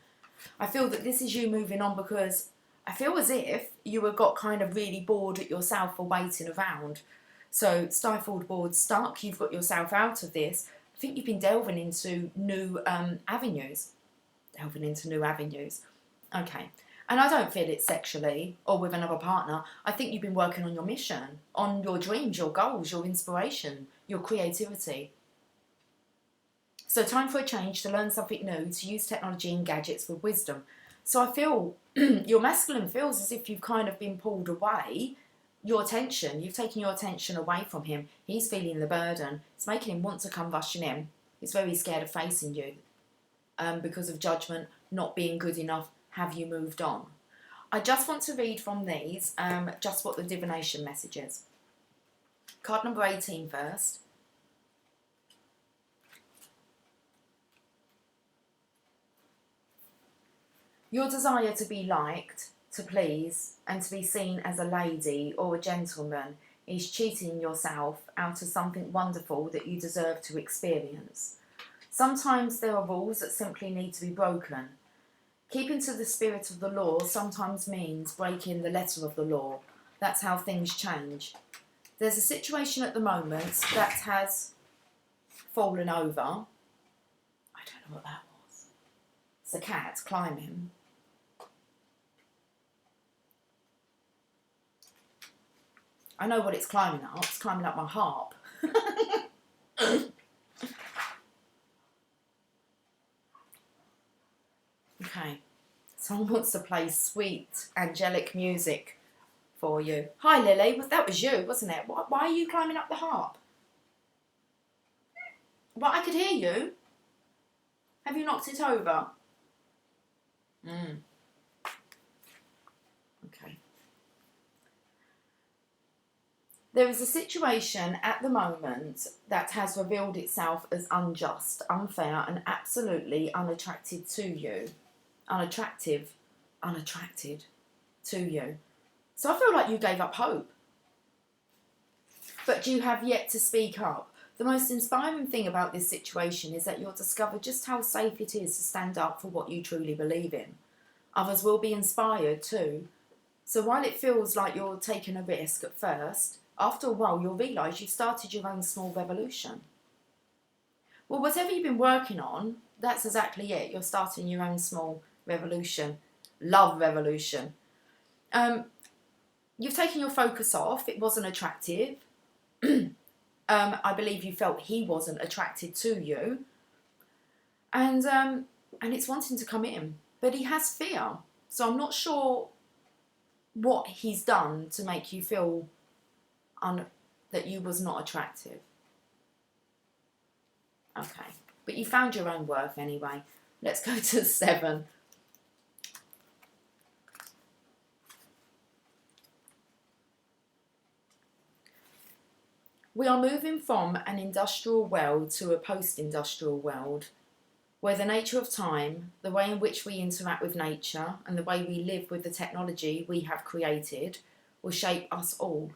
I feel that this is you moving on because I feel as if you have got kind of really bored at yourself for waiting around. So stifled, bored, stuck, you've got yourself out of this. I think you've been delving into new avenues. Okay. And I don't feel it sexually or with another partner. I think you've been working on your mission, on your dreams, your goals, your inspiration, your creativity. So time for a change, to learn something new, to use technology and gadgets with wisdom. So I feel your masculine feels as if you've kind of been pulled away. You've taken your attention away from him. He's feeling the burden. It's making him want to come rushing in. He's very scared of facing you because of judgment, not being good enough. Have you moved on? I just want to read from these just what the divination message is. Card number 18 first. Your desire to be liked, to please, and to be seen as a lady or a gentleman is cheating yourself out of something wonderful that you deserve to experience. Sometimes there are rules that simply need to be broken. Keeping to the spirit of the law sometimes means breaking the letter of the law. That's how things change. There's a situation at the moment that has fallen over. I don't know what that was. It's a cat climbing. I know what it's climbing up. It's climbing up my harp. Okay. Someone wants to play sweet, angelic music for you. Hi, Lily. That was you, wasn't it? Why are you climbing up the harp? Well, I could hear you. Have you knocked it over? Okay. There is a situation at the moment that has revealed itself as unjust, unfair, and absolutely unattracted to you. Unattracted to you. So I feel like you gave up hope. But you have yet to speak up. The most inspiring thing about this situation is that you'll discover just how safe it is to stand up for what you truly believe in. Others will be inspired too. So while it feels like you're taking a risk at first, after a while you'll realise you've started your own small revolution. Well, whatever you've been working on, that's exactly it. You're starting your own small revolution. Love revolution. You've taken your focus off. It wasn't attractive. I believe you felt he wasn't attracted to you. And it's wanting to come in. But he has fear. So I'm not sure what he's done to make you feel that you was not attractive. Okay, but you found your own worth anyway. Let's go to 7. We are moving from an industrial world to a post-industrial world, where the nature of time, the way in which we interact with nature, and the way we live with the technology we have created will shape us all.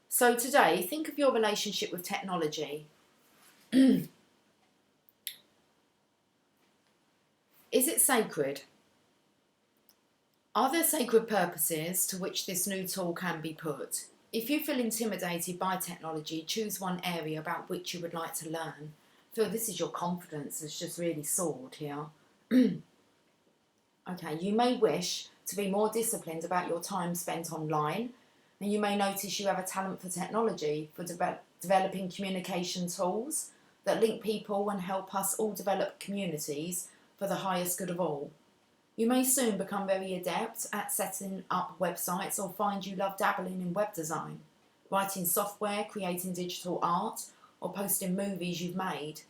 So today, think of your relationship with technology. Is it sacred? Are there sacred purposes to which this new tool can be put? If you feel intimidated by technology, choose one area about which you would like to learn. Feel this is your confidence has just really soared here. Okay, you may wish to be more disciplined about your time spent online, and you may notice you have a talent for technology, for developing communication tools that link people and help us all develop communities for the highest good of all. You may soon become very adept at setting up websites, or find you love dabbling in web design, writing software, creating digital art, or posting movies you've made.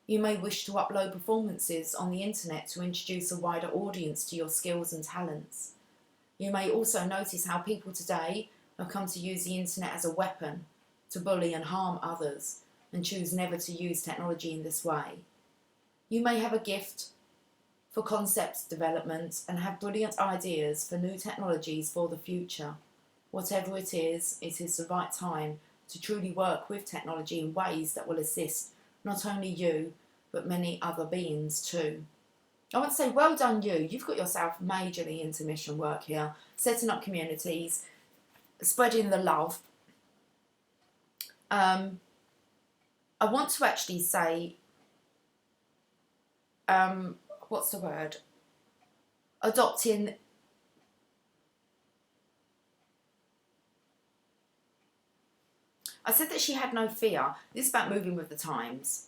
You may wish to upload performances on the internet to introduce a wider audience to your skills and talents. You may also notice how people today have come to use the internet as a weapon to bully and harm others, and choose never to use technology in this way. You may have a gift for concept development and have brilliant ideas for new technologies for the future. Whatever it is the right time to truly work with technology in ways that will assist not only you, but many other beings too. I want to say, well done you. You've got yourself majorly into mission work here, setting up communities, spreading the love. I want to actually say, what's the word? Adopting. I said that she had no fear. This is about moving with the times.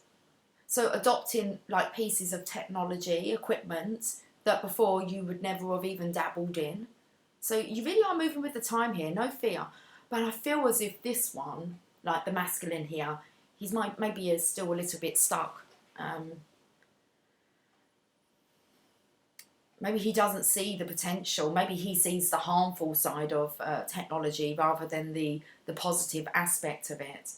So adopting like pieces of technology, equipment that before you would never have even dabbled in. So you really are moving with the time here, no fear. But I feel as if this one, like the masculine here, he's maybe is still a little bit stuck. Maybe he doesn't see the potential. Maybe he sees the harmful side of technology rather than the positive aspect of it.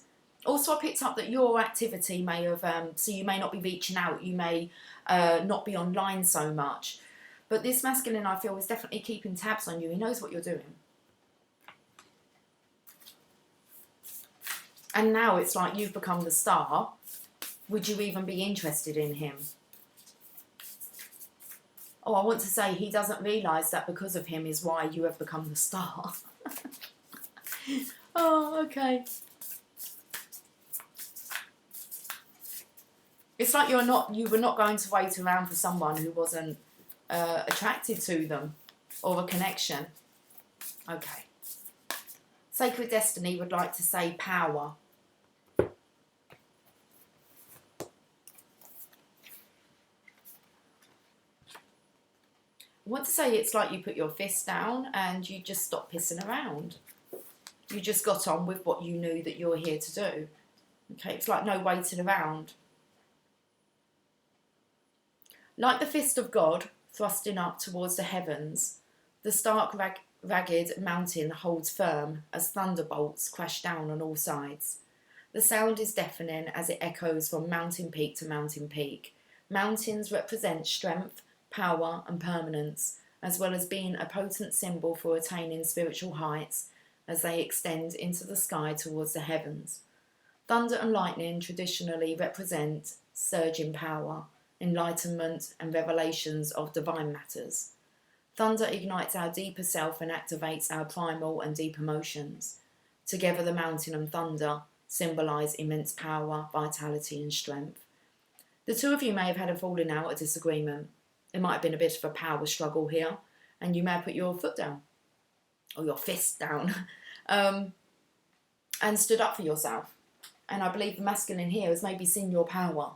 Also, I picked up that your activity may have, so you may not be reaching out, you may not be online so much. But this masculine, I feel, is definitely keeping tabs on you. He knows what you're doing. And now it's like you've become the star. Would you even be interested in him? Oh, I want to say he doesn't realise that because of him is why you have become the star. Oh, okay. It's like you were not going to wait around for someone who wasn't attracted to them, or a connection. Okay. Sacred Destiny would like to say power. I want to say it's like you put your fist down and you just stopped pissing around. You just got on with what you knew that you were here to do. Okay, it's like no waiting around. Like the fist of God thrusting up towards the heavens, the stark ragged mountain holds firm as thunderbolts crash down on all sides. The sound is deafening as it echoes from mountain peak to mountain peak. Mountains represent strength, power and permanence, as well as being a potent symbol for attaining spiritual heights as they extend into the sky towards the heavens. Thunder and lightning traditionally represent surging power, enlightenment and revelations of divine matters. Thunder ignites our deeper self and activates our primal and deep emotions. Together, the mountain and thunder symbolise immense power, vitality and strength. The two of you may have had a falling out, a disagreement. There might have been a bit of a power struggle here, and you may have put your foot down, or your fist down, and stood up for yourself. And I believe the masculine here has maybe seen your power.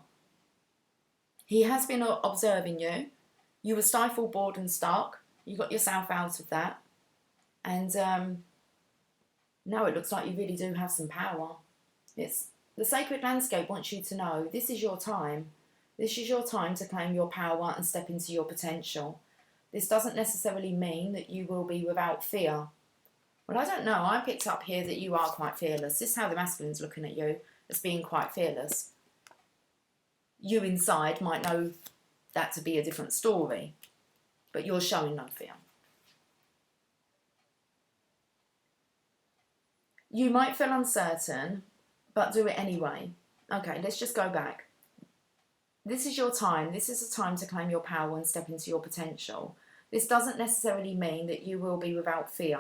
He has been observing you. You were stifled, bored and stuck. You got yourself out of that. And now it looks like you really do have some power. The sacred landscape wants you to know this is your time. This is your time to claim your power and step into your potential. This doesn't necessarily mean that you will be without fear. Well, I don't know. I picked up here that you are quite fearless. This is how the masculine's looking at you, as being quite fearless. You inside might know that to be a different story, but you're showing no fear. You might feel uncertain, but do it anyway. Okay, let's just go back. This is your time. This is a time to claim your power and step into your potential. This doesn't necessarily mean that you will be without fear.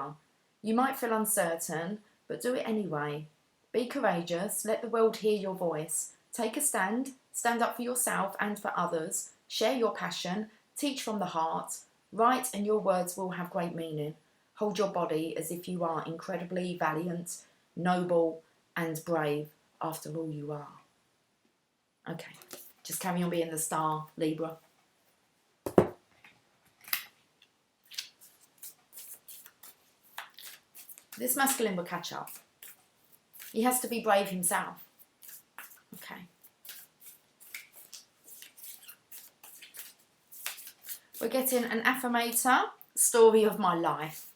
You might feel uncertain, but do it anyway. Be courageous. Let the world hear your voice. Take a stand. Stand up for yourself and for others. Share your passion. Teach from the heart. Write and your words will have great meaning. Hold your body as if you are incredibly valiant, noble and brave. After all, you are. Okay. Just carry on being the star, Libra. This masculine will catch up. He has to be brave himself. Okay. We're getting an affirmator, story of my life.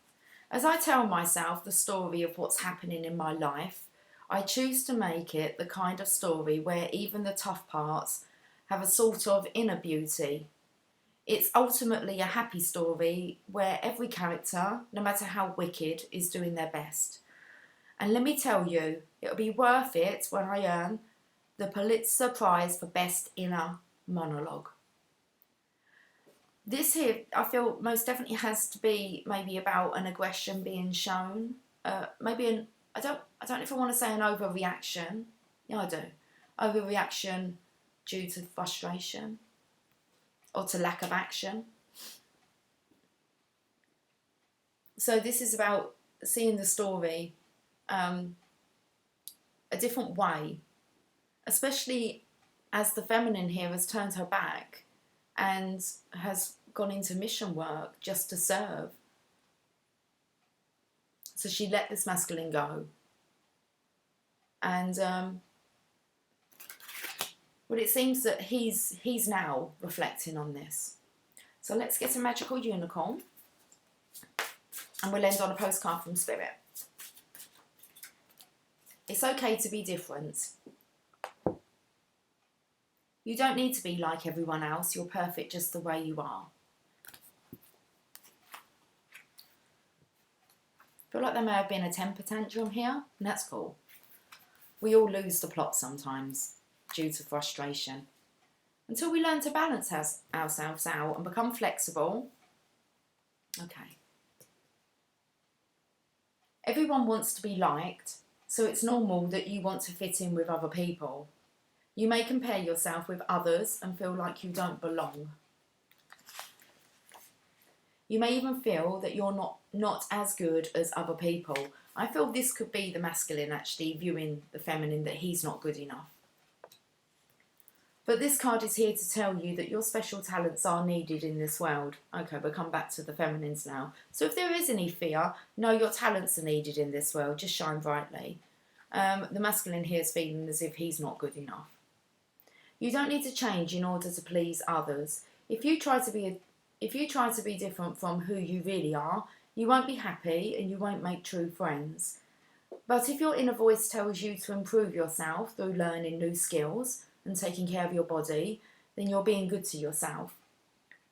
As I tell myself the story of what's happening in my life, I choose to make it the kind of story where even the tough parts have a sort of inner beauty. It's ultimately a happy story where every character, no matter how wicked, is doing their best. And let me tell you, it'll be worth it when I earn the Pulitzer Prize for Best Inner Monologue. This here, I feel, most definitely has to be maybe about an aggression being shown. I don't know if I want to say an overreaction. Yeah, I do. Overreaction due to frustration or to lack of action. So this is about seeing the story a different way, especially as the feminine here has turned her back and has gone into mission work just to serve. So she let this masculine go. And well, it seems that he's now reflecting on this. So let's get a magical unicorn. And we'll end on a postcard from Spirit. It's okay to be different. You don't need to be like everyone else. You're perfect just the way you are. I feel like there may have been a temper tantrum here, and that's cool. We all lose the plot sometimes due to frustration. Until we learn to balance ourselves out and become flexible. Okay. Everyone wants to be liked, so it's normal that you want to fit in with other people. You may compare yourself with others and feel like you don't belong. You may even feel that you're not as good as other people. I feel this could be the masculine actually viewing the feminine, that he's not good enough. But this card is here to tell you that your special talents are needed in this world. Okay, we'll come back to the feminines now. So if there is any fear, know your talents are needed in this world. Just shine brightly. The masculine here is feeling as if he's not good enough. You don't need to change in order to please others. If you try to be different from who you really are, you won't be happy and you won't make true friends. But if your inner voice tells you to improve yourself through learning new skills and taking care of your body, then you're being good to yourself.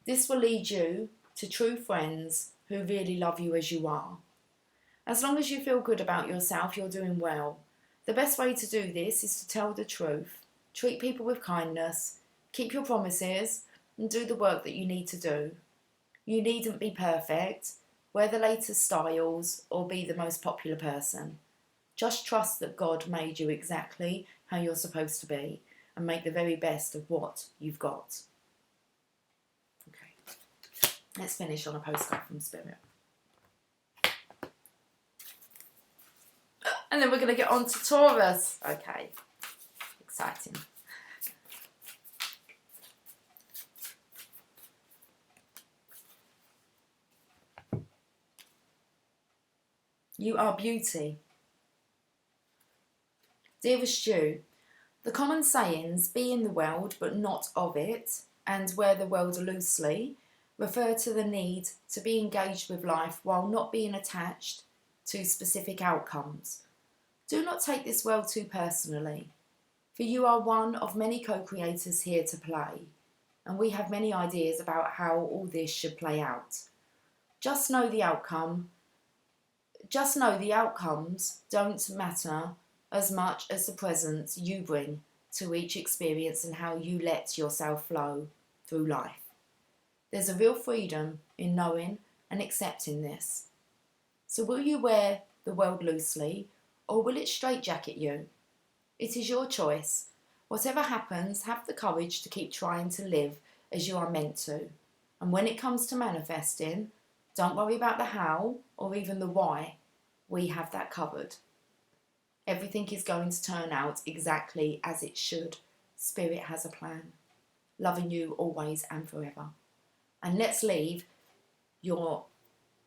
This will lead you to true friends who really love you as you are. As long as you feel good about yourself, you're doing well. The best way to do this is to tell the truth, treat people with kindness, keep your promises, and do the work that you need to do. You needn't be perfect, wear the latest styles, or be the most popular person. Just trust that God made you exactly how you're supposed to be and make the very best of what you've got. Okay, let's finish on a postcard from Spirit. And then we're going to get on to Taurus. Okay, exciting. You are beauty. Dearest you, the common sayings, be in the world but not of it, and wear the world loosely, refer to the need to be engaged with life while not being attached to specific outcomes. Do not take this world too personally, for you are one of many co-creators here to play, and we have many ideas about how all this should play out. Just know the outcomes don't matter as much as the presence you bring to each experience and how you let yourself flow through life. There's a real freedom in knowing and accepting this. So will you wear the world loosely, or will it straitjacket you? It is your choice. Whatever happens, have the courage to keep trying to live as you are meant to. And when it comes to manifesting, don't worry about the how or even the why. We have that covered. Everything is going to turn out exactly as it should. Spirit has a plan. Loving you always and forever. And let's leave your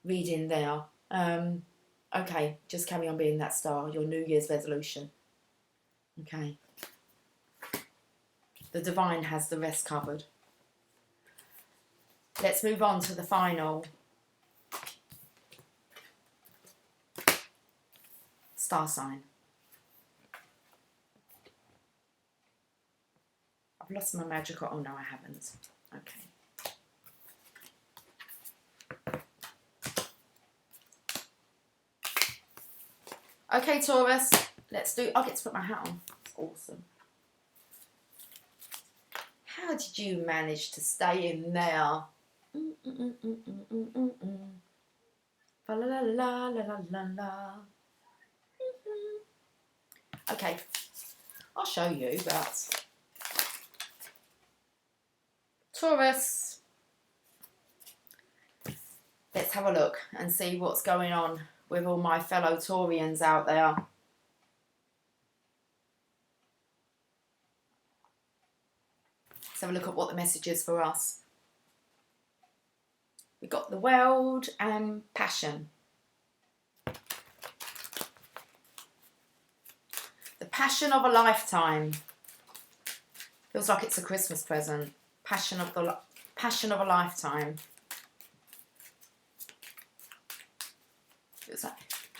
reading there. Okay, just carry on being that star. Your New Year's resolution. Okay. The divine has the rest covered. Let's move on to the final star sign. I've lost my magical. Oh no, I haven't. Okay. Okay, Taurus. Let's do. I get to put my hat on. It's awesome. How did you manage to stay in there? La la la la la la la. Okay, I'll show you, but Taurus, let's have a look and see what's going on with all my fellow Taurians out there. Let's have a look at what the message is for us. We've got the world and passion. The passion of a lifetime. Feels like it's a Christmas present. Passion of a lifetime. Feels like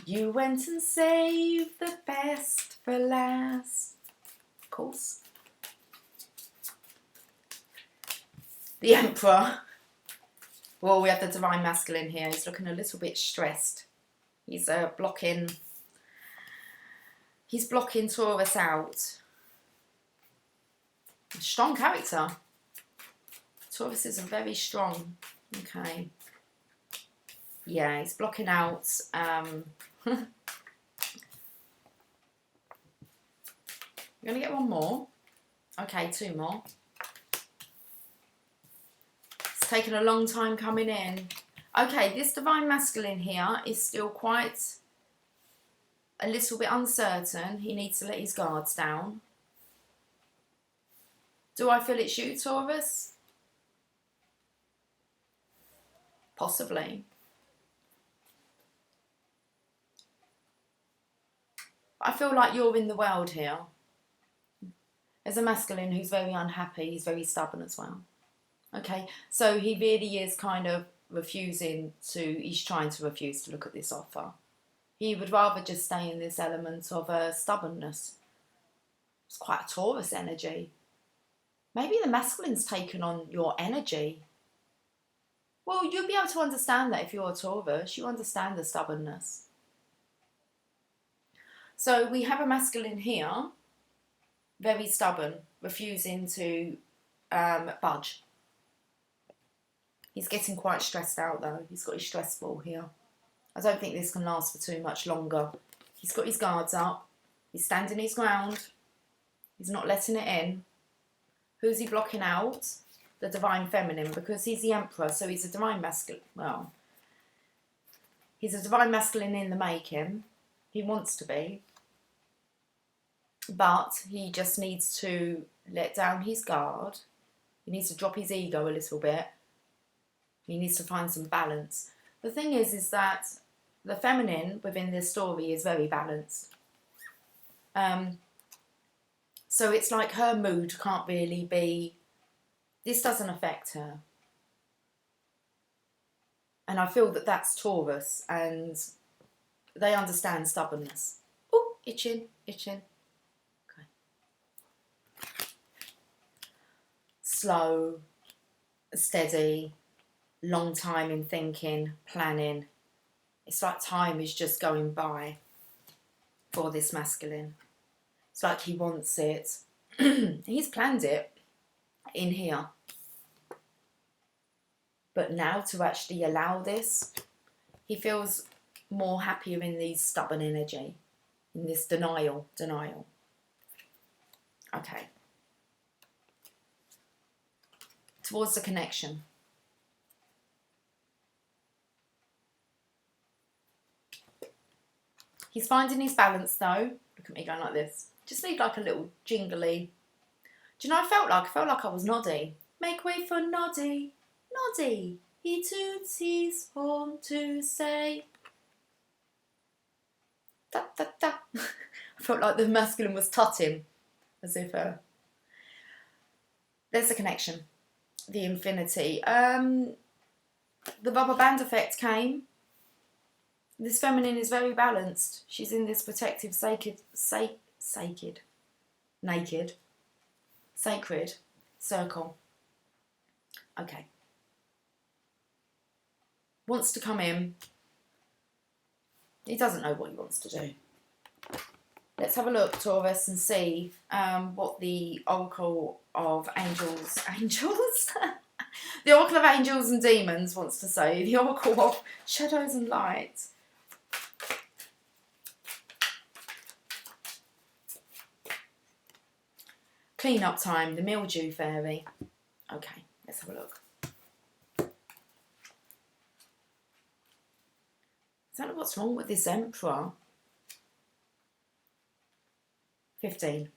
you went and saved the best for last. Of course. The Emperor. Well, we have the Divine Masculine here. He's looking a little bit stressed. He's blocking Taurus out. Strong character. Taurus is very strong. Okay. Yeah, he's blocking out. I'm going to get one more. Okay, two more. It's taken a long time coming in. Okay, this Divine Masculine here is still quite a little bit uncertain. He needs to let his guards down. Do I feel it's you, Taurus? Possibly. I feel like you're in the world here. There's a masculine who's very unhappy. He's very stubborn as well. Okay, so he really is kind of he's trying to refuse to look at this offer. He would rather just stay in this element of stubbornness. It's quite a Taurus energy. Maybe the masculine's taken on your energy. Well, you'll be able to understand that if you're a Taurus. You understand the stubbornness. So we have a masculine here, very stubborn, refusing to budge. He's getting quite stressed out though. He's got his stress ball here. I don't think this can last for too much longer. He's got his guards up. He's standing his ground. He's not letting it in. Who's he blocking out? The divine feminine, because he's the emperor, so he's a divine masculine. Well, he's a divine masculine in the making. He wants to be. But he just needs to let down his guard. He needs to drop his ego a little bit. He needs to find some balance. The thing is that the feminine within this story is very balanced. So it's like her mood can't really be, this doesn't affect her. And I feel that that's Taurus, and they understand stubbornness. Oh, itching. Okay. Slow, steady, long time in thinking, planning. It's like time is just going by for this masculine. It's like he wants it. He's planned it in here. But now to actually allow this, he feels more happier in these stubborn energy, in this denial. Okay. Towards the connection. He's finding his balance though. Look at me going like this. Just need like a little jingly. Do you know what I felt like? I felt like I was Noddy. Make way for Noddy. Noddy. He toots his horn to say. Da, da, da. I felt like the masculine was tutting. As if there's a connection. The infinity. The rubber band effect came. This feminine is very balanced. She's in this protective, naked, sacred circle. Okay. Wants to come in. He doesn't know what he wants to do. Let's have a look, Taurus, and see what the Oracle of Angels, the Oracle of Angels and Demons wants to say. The Oracle of Shadows and Light. Clean up time, the mildew fairy. Okay, let's have a look. I don't know what's wrong with this emperor. 15.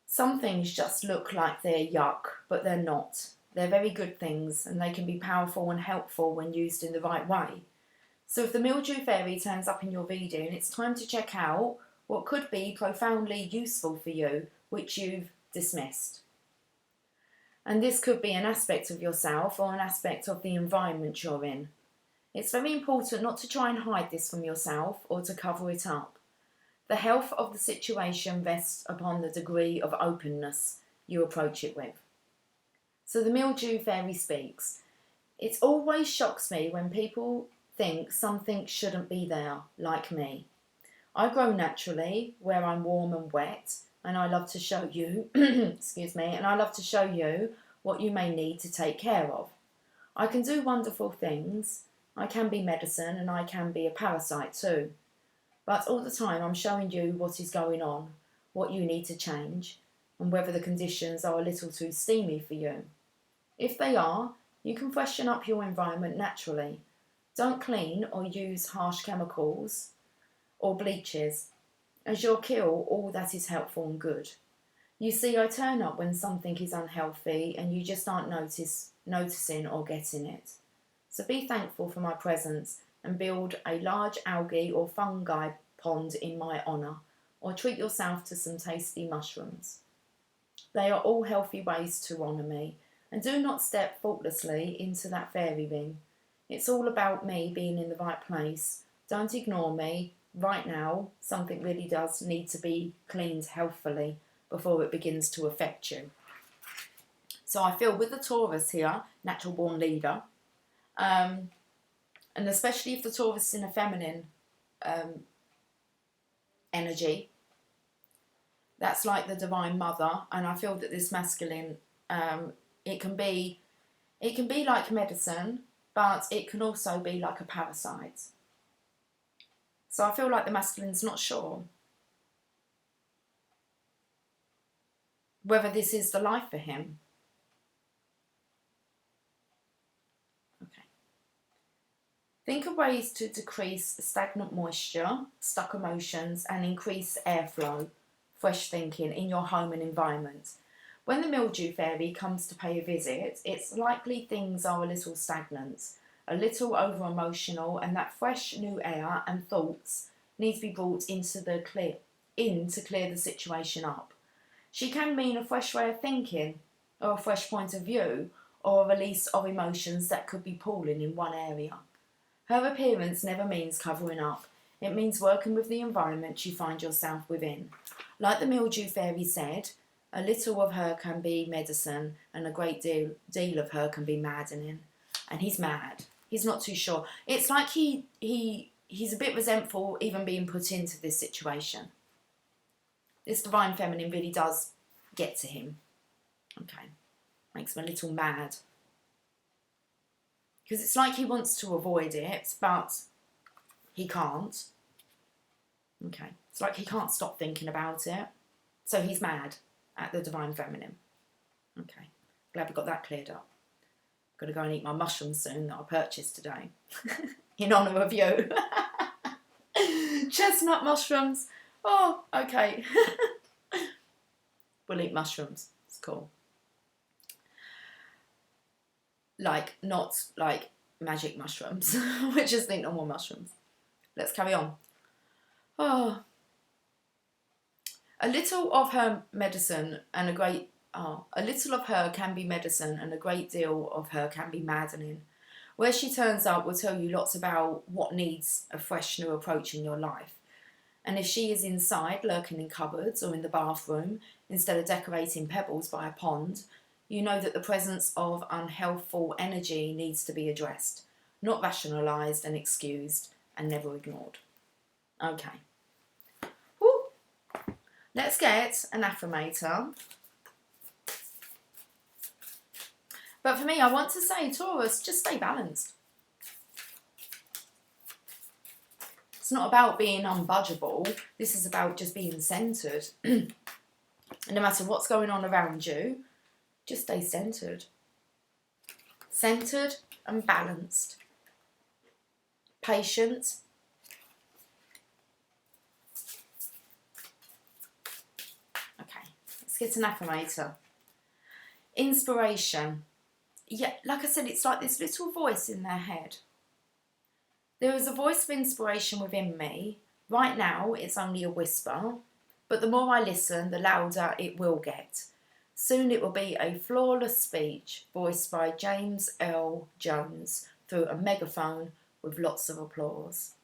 Some things just look like they're yuck, but they're not. They're very good things, and they can be powerful and helpful when used in the right way. So if the mildew fairy turns up in your reading, it's time to check out what could be profoundly useful for you, which you've dismissed. And this could be an aspect of yourself or an aspect of the environment you're in. It's very important not to try and hide this from yourself or to cover it up. The health of the situation rests upon the degree of openness you approach it with. So the mildew fairy speaks. It always shocks me when people think something shouldn't be there, like me. I grow naturally where I'm warm and wet, and I love to show you, and I love to show you what you may need to take care of. I can do wonderful things. I can be medicine and I can be a parasite too. But all the time I'm showing you what is going on, what you need to change, and whether the conditions are a little too steamy for you. If they are, you can freshen up your environment naturally. Don't clean or use harsh chemicals or bleaches, as you'll kill all that is helpful and good. You see, I turn up when something is unhealthy and you just aren't noticing or getting it. So be thankful for my presence and build a large algae or fungi pond in my honour, or treat yourself to some tasty mushrooms. They are all healthy ways to honour me, and do not step faultlessly into that fairy ring. It's all about me being in the right place. Don't ignore me. Right now, something really does need to be cleaned healthfully before it begins to affect you. So I feel with the Taurus here, natural born leader, and especially if the Taurus is in a feminine energy, That's like the Divine Mother, and I feel that this masculine, it can be like medicine, but it can also be like a parasite. So I feel like the masculine's not sure whether this is the life for him. Okay. Think of ways to decrease stagnant moisture, stuck emotions, and increase airflow, fresh thinking in your home and environment. When the mildew fairy comes to pay a visit, it's likely things are a little stagnant, a little over emotional, and that fresh new air and thoughts need to be brought in to clear the situation up. She can mean a fresh way of thinking, or a fresh point of view, or a release of emotions that could be pooling in one area. Her appearance never means covering up. It means working with the environment you find yourself within. Like the mildew fairy said, a little of her can be medicine, and a great deal of her can be maddening. And he's mad. He's not too sure. It's like he's a bit resentful even being put into this situation. This Divine Feminine really does get to him. Okay. Makes him a little mad. Because it's like he wants to avoid it, but he can't. Okay. It's like he can't stop thinking about it. So he's mad at the Divine Feminine. Okay. Glad we got that cleared up. Got to go and eat my mushrooms soon that I purchased today. In honour of you. Chestnut mushrooms. Oh, okay. We'll eat mushrooms. It's cool. Like, not like magic mushrooms. We're just eating normal mushrooms. Let's carry on. Oh. A little of her medicine and a little of her can be medicine, and a great deal of her can be maddening. Where she turns up will tell you lots about what needs a fresh new approach in your life. And if she is inside, lurking in cupboards or in the bathroom, instead of decorating pebbles by a pond, you know that the presence of unhealthful energy needs to be addressed, not rationalised and excused, and never ignored. Okay. Woo. Let's get an affirmator. But for me, I want to say, Taurus, just stay balanced. It's not about being unbudgeable. This is about just being centred. And no matter what's going on around you, just stay centred. Centred and balanced. Patient. Okay, let's get an affirmator. Inspiration. Yeah, like I said, it's like this little voice in their head. There is a voice of inspiration within me. Right now, it's only a whisper, but the more I listen, the louder it will get. Soon it will be a flawless speech voiced by James L. Jones through a megaphone with lots of applause.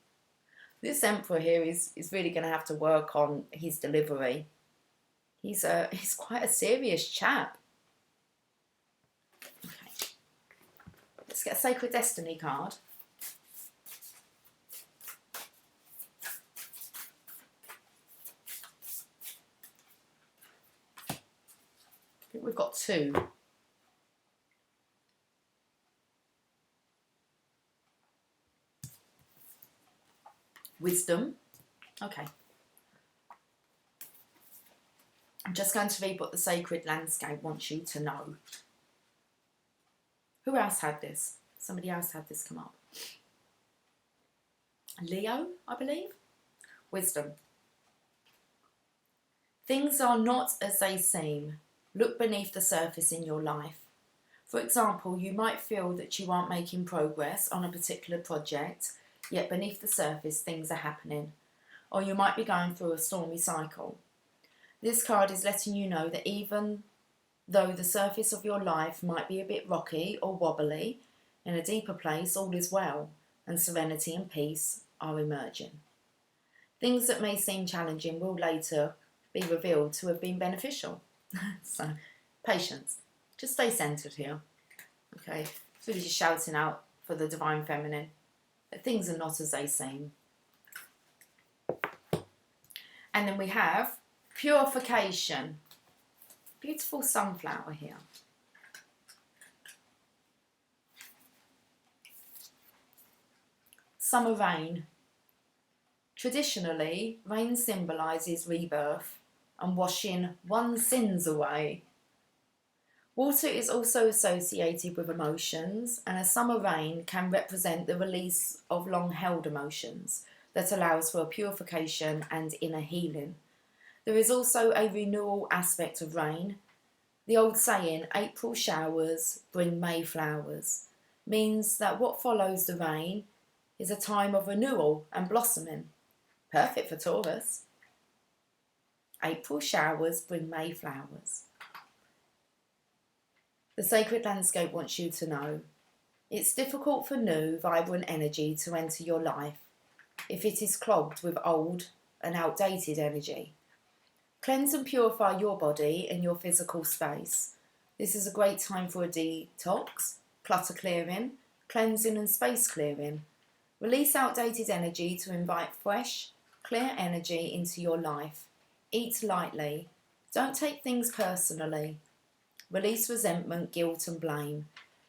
This Emperor here is really going to have to work on his delivery. He's quite a serious chap. Okay. Let's get a Sacred Destiny card. I think we've got two. Wisdom. Okay. I'm just going to read what the Sacred Landscape wants you to know. Who else had this? Somebody else had this come up. Leo, I believe. Wisdom. Things are not as they seem. Look beneath the surface in your life. For example, you might feel that you aren't making progress on a particular project, yet beneath the surface things are happening. Or you might be going through a stormy cycle. This card is letting you know that even though the surface of your life might be a bit rocky or wobbly, in a deeper place all is well, and serenity and peace are emerging. Things that may seem challenging will later be revealed to have been beneficial. So, patience. Just stay centred here. Okay, it's really just shouting out for the Divine Feminine that things are not as they seem. And then we have Purification. Beautiful sunflower here. Summer rain. Traditionally, rain symbolises rebirth and washing one's sins away. Water is also associated with emotions, and a summer rain can represent the release of long-held emotions that allows for a purification and inner healing. There is also a renewal aspect of rain. The old saying, April showers bring May flowers, means that what follows the rain is a time of renewal and blossoming. Perfect for Taurus. April showers bring May flowers. The sacred landscape wants you to know it's difficult for new, vibrant energy to enter your life if it is clogged with old and outdated energy. Cleanse and purify your body and your physical space. This is a great time for a detox, clutter clearing, cleansing and space clearing. Release outdated energy to invite fresh, clear energy into your life. Eat lightly. Don't take things personally. Release resentment, guilt and blame.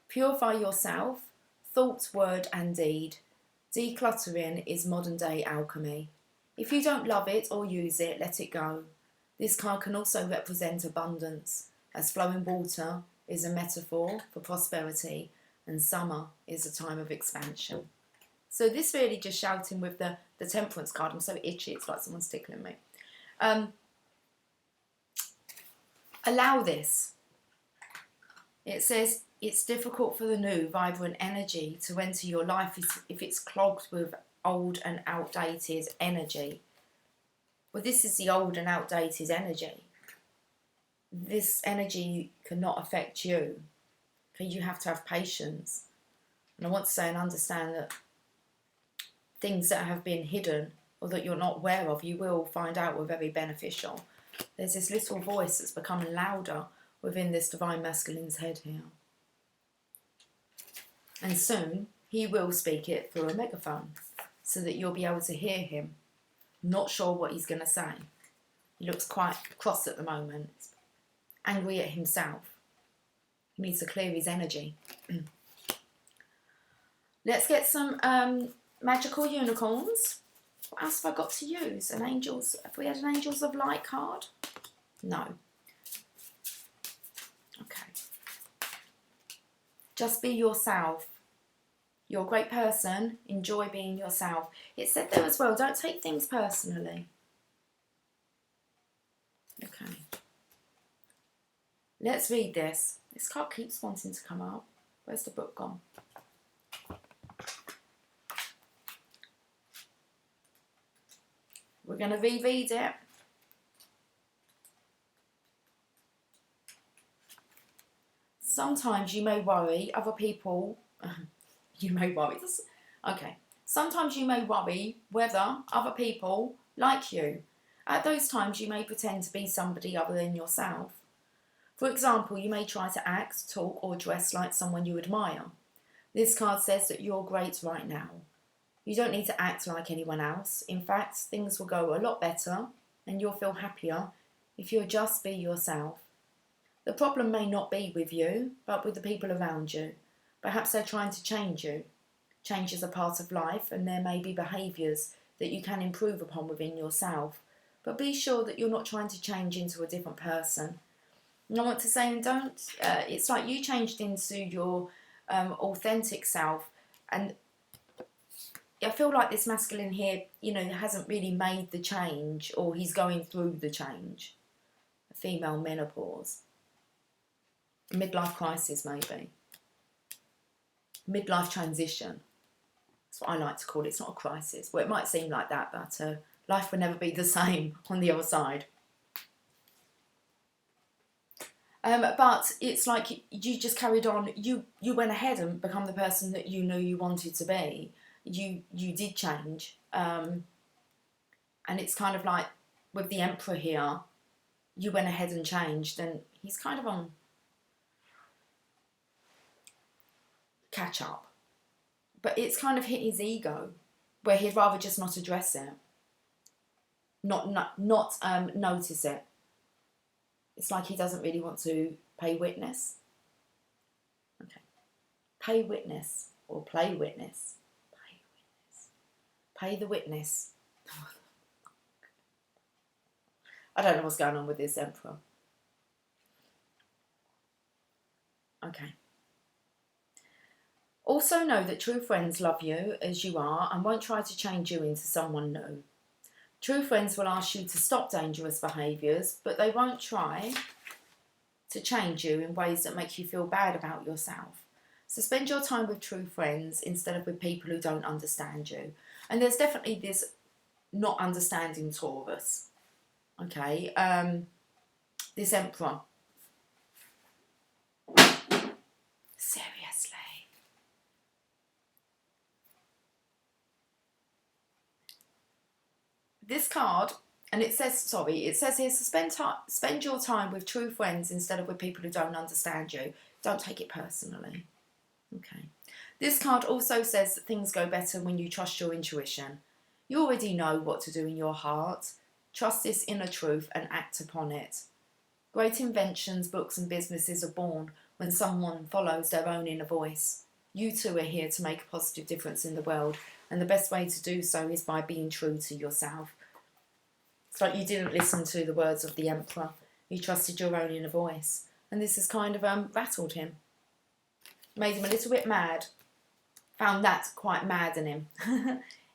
Purify yourself, thought, word and deed. Decluttering is modern day alchemy. If you don't love it or use it, let it go. This card can also represent abundance, as flowing water is a metaphor for prosperity and summer is a time of expansion. So this really just shouting with the temperance card. I'm so itchy, it's like someone's tickling me. Allow this. It says it's difficult for the new, vibrant energy to enter your life if it's clogged with old and outdated energy. Well, this is the old and outdated energy. This energy cannot affect you. Okay, you have to have patience. And I want to say and understand that things that have been hidden or that you're not aware of, you will find out were very beneficial. There's this little voice that's becoming louder within this divine masculine's head here. And soon he will speak it through a megaphone so that you'll be able to hear him. Not sure what he's going to say. He looks quite cross at the moment, angry at himself. He needs to clear his energy. Let's get some magical unicorns. What else have I got to use? Have we had an Angels of Light card? No. Okay. Just be yourself. You're a great person. Enjoy being yourself. It said there as well, don't take things personally. Okay. Let's read this. This card keeps wanting to come up. Where's the book gone? We're going to reread it. Sometimes you may worry other people... you may worry... Okay. Sometimes you may worry whether other people like you. At those times you may pretend to be somebody other than yourself. For example, you may try to act, talk or dress like someone you admire. This card says that you're great right now. You don't need to act like anyone else. In fact, things will go a lot better and you'll feel happier if you'll just be yourself. The problem may not be with you, but with the people around you. Perhaps they're trying to change you. Change is a part of life and there may be behaviours that you can improve upon within yourself. But be sure that you're not trying to change into a different person. And I want to say, and don't, it's like you changed into your authentic self, and I feel like this masculine here, you know, hasn't really made the change, or he's going through the change. A female menopause. Midlife crisis, maybe. Midlife transition. That's what I like to call it. It's not a crisis. Well, it might seem like that, but life will never be the same on the other side. But it's like you just carried on. You went ahead and become the person that you knew you wanted to be. You did change. And it's kind of like with the Emperor here, you went ahead and changed, and he's kind of on catch up. But it's kind of hit his ego, where he'd rather just not address it. not notice it. It's like he doesn't really want to pay witness. Okay. Pay witness or play witness. Pay witness. Pay the witness. I don't know what's going on with this Emperor. Okay. Also know that true friends love you as you are and won't try to change you into someone new. True friends will ask you to stop dangerous behaviours, but they won't try to change you in ways that make you feel bad about yourself. So spend your time with true friends instead of with people who don't understand you. And there's definitely this not understanding Taurus. Okay, this Emperor. Seriously. This card, and it says here, so spend your time with true friends instead of with people who don't understand you. Don't take it personally. Okay. This card also says that things go better when you trust your intuition. You already know what to do in your heart. Trust this inner truth and act upon it. Great inventions, books and businesses are born when someone follows their own inner voice. You too are here to make a positive difference in the world, and the best way to do so is by being true to yourself. It's like you didn't listen to the words of the Emperor. You trusted your own inner voice. And this has kind of rattled him. Made him a little bit mad. Found that quite maddening.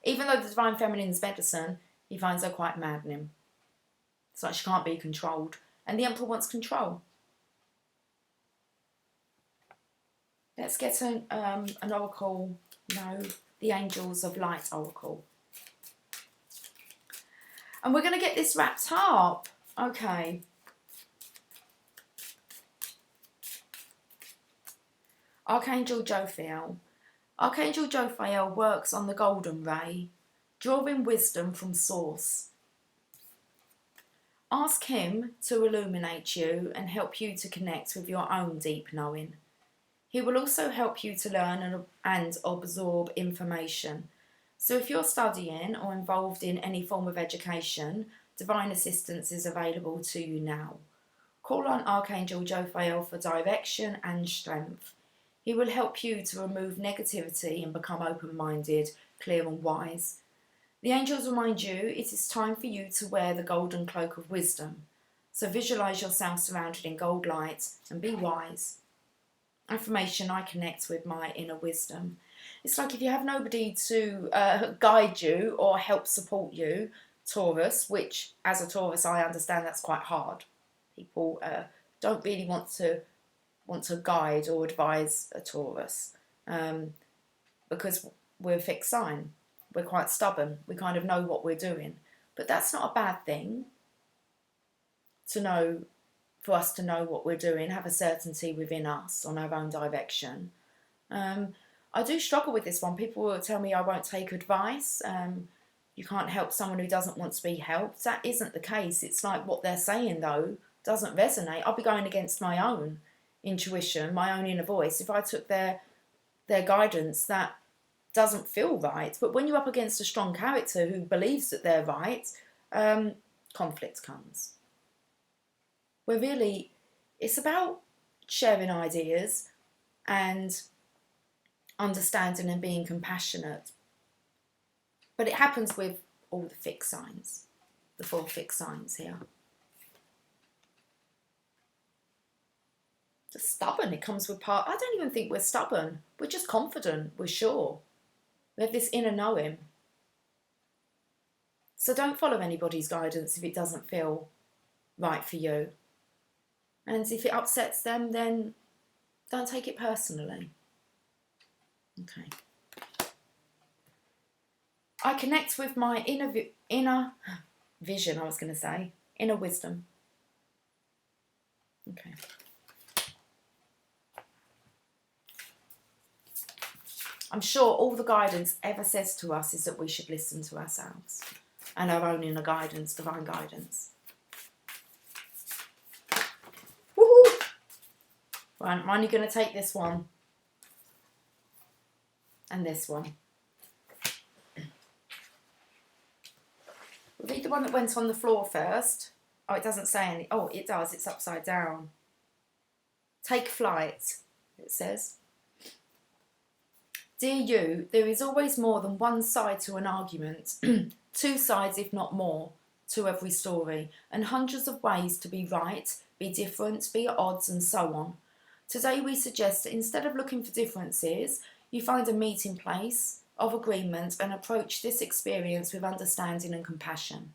Even though the Divine Feminine's medicine, he finds her quite maddening. It's like she can't be controlled. And the Emperor wants control. Let's get an oracle. No, the Angels of Light oracle. And we're going to get this wrapped up. Okay. Archangel Jophiel. Archangel Jophiel works on the golden ray, drawing wisdom from source. Ask him to illuminate you and help you to connect with your own deep knowing. He will also help you to learn and absorb information. So if you're studying or involved in any form of education, divine assistance is available to you now. Call on Archangel Jophiel for direction and strength. He will help you to remove negativity and become open-minded, clear and wise. The angels remind you it is time for you to wear the golden cloak of wisdom. So visualise yourself surrounded in gold light and be wise. Affirmation, I connect with my inner wisdom. It's like if you have nobody to guide you or help support you, Taurus, which as a Taurus I understand that's quite hard. People don't really want to guide or advise a Taurus because we're a fixed sign. We're quite stubborn. We kind of know what we're doing. But that's not a bad thing for us to know what we're doing, have a certainty within us on our own direction. I do struggle with this one. People will tell me I won't take advice. You can't help someone who doesn't want to be helped. That isn't the case. It's like what they're saying, though, doesn't resonate. I'll be going against my own intuition, my own inner voice. If I took their guidance, that doesn't feel right. But when you're up against a strong character who believes that they're right, conflict comes. It's about sharing ideas and understanding and being compassionate. But it happens with all the fixed signs, the 4 fixed signs here. Just stubborn, it comes with part. I don't even think we're stubborn. We're just confident, we're sure. We have this inner knowing. So don't follow anybody's guidance if it doesn't feel right for you. And if it upsets them, then don't take it personally. Okay. I connect with my inner vision, inner wisdom. Okay. I'm sure all the guidance ever says to us is that we should listen to ourselves and our own inner guidance, divine guidance. Woohoo! Right, I'm only going to take this one and this one. Read the one that went on the floor first. Oh, it doesn't say any. Oh, it does. It's upside down. Take flight, it says. Dear you, there is always more than one side to an argument. Two sides, if not more, to every story. And hundreds of ways to be right, be different, be at odds, and so on. Today we suggest that instead of looking for differences, you find a meeting place of agreement and approach this experience with understanding and compassion.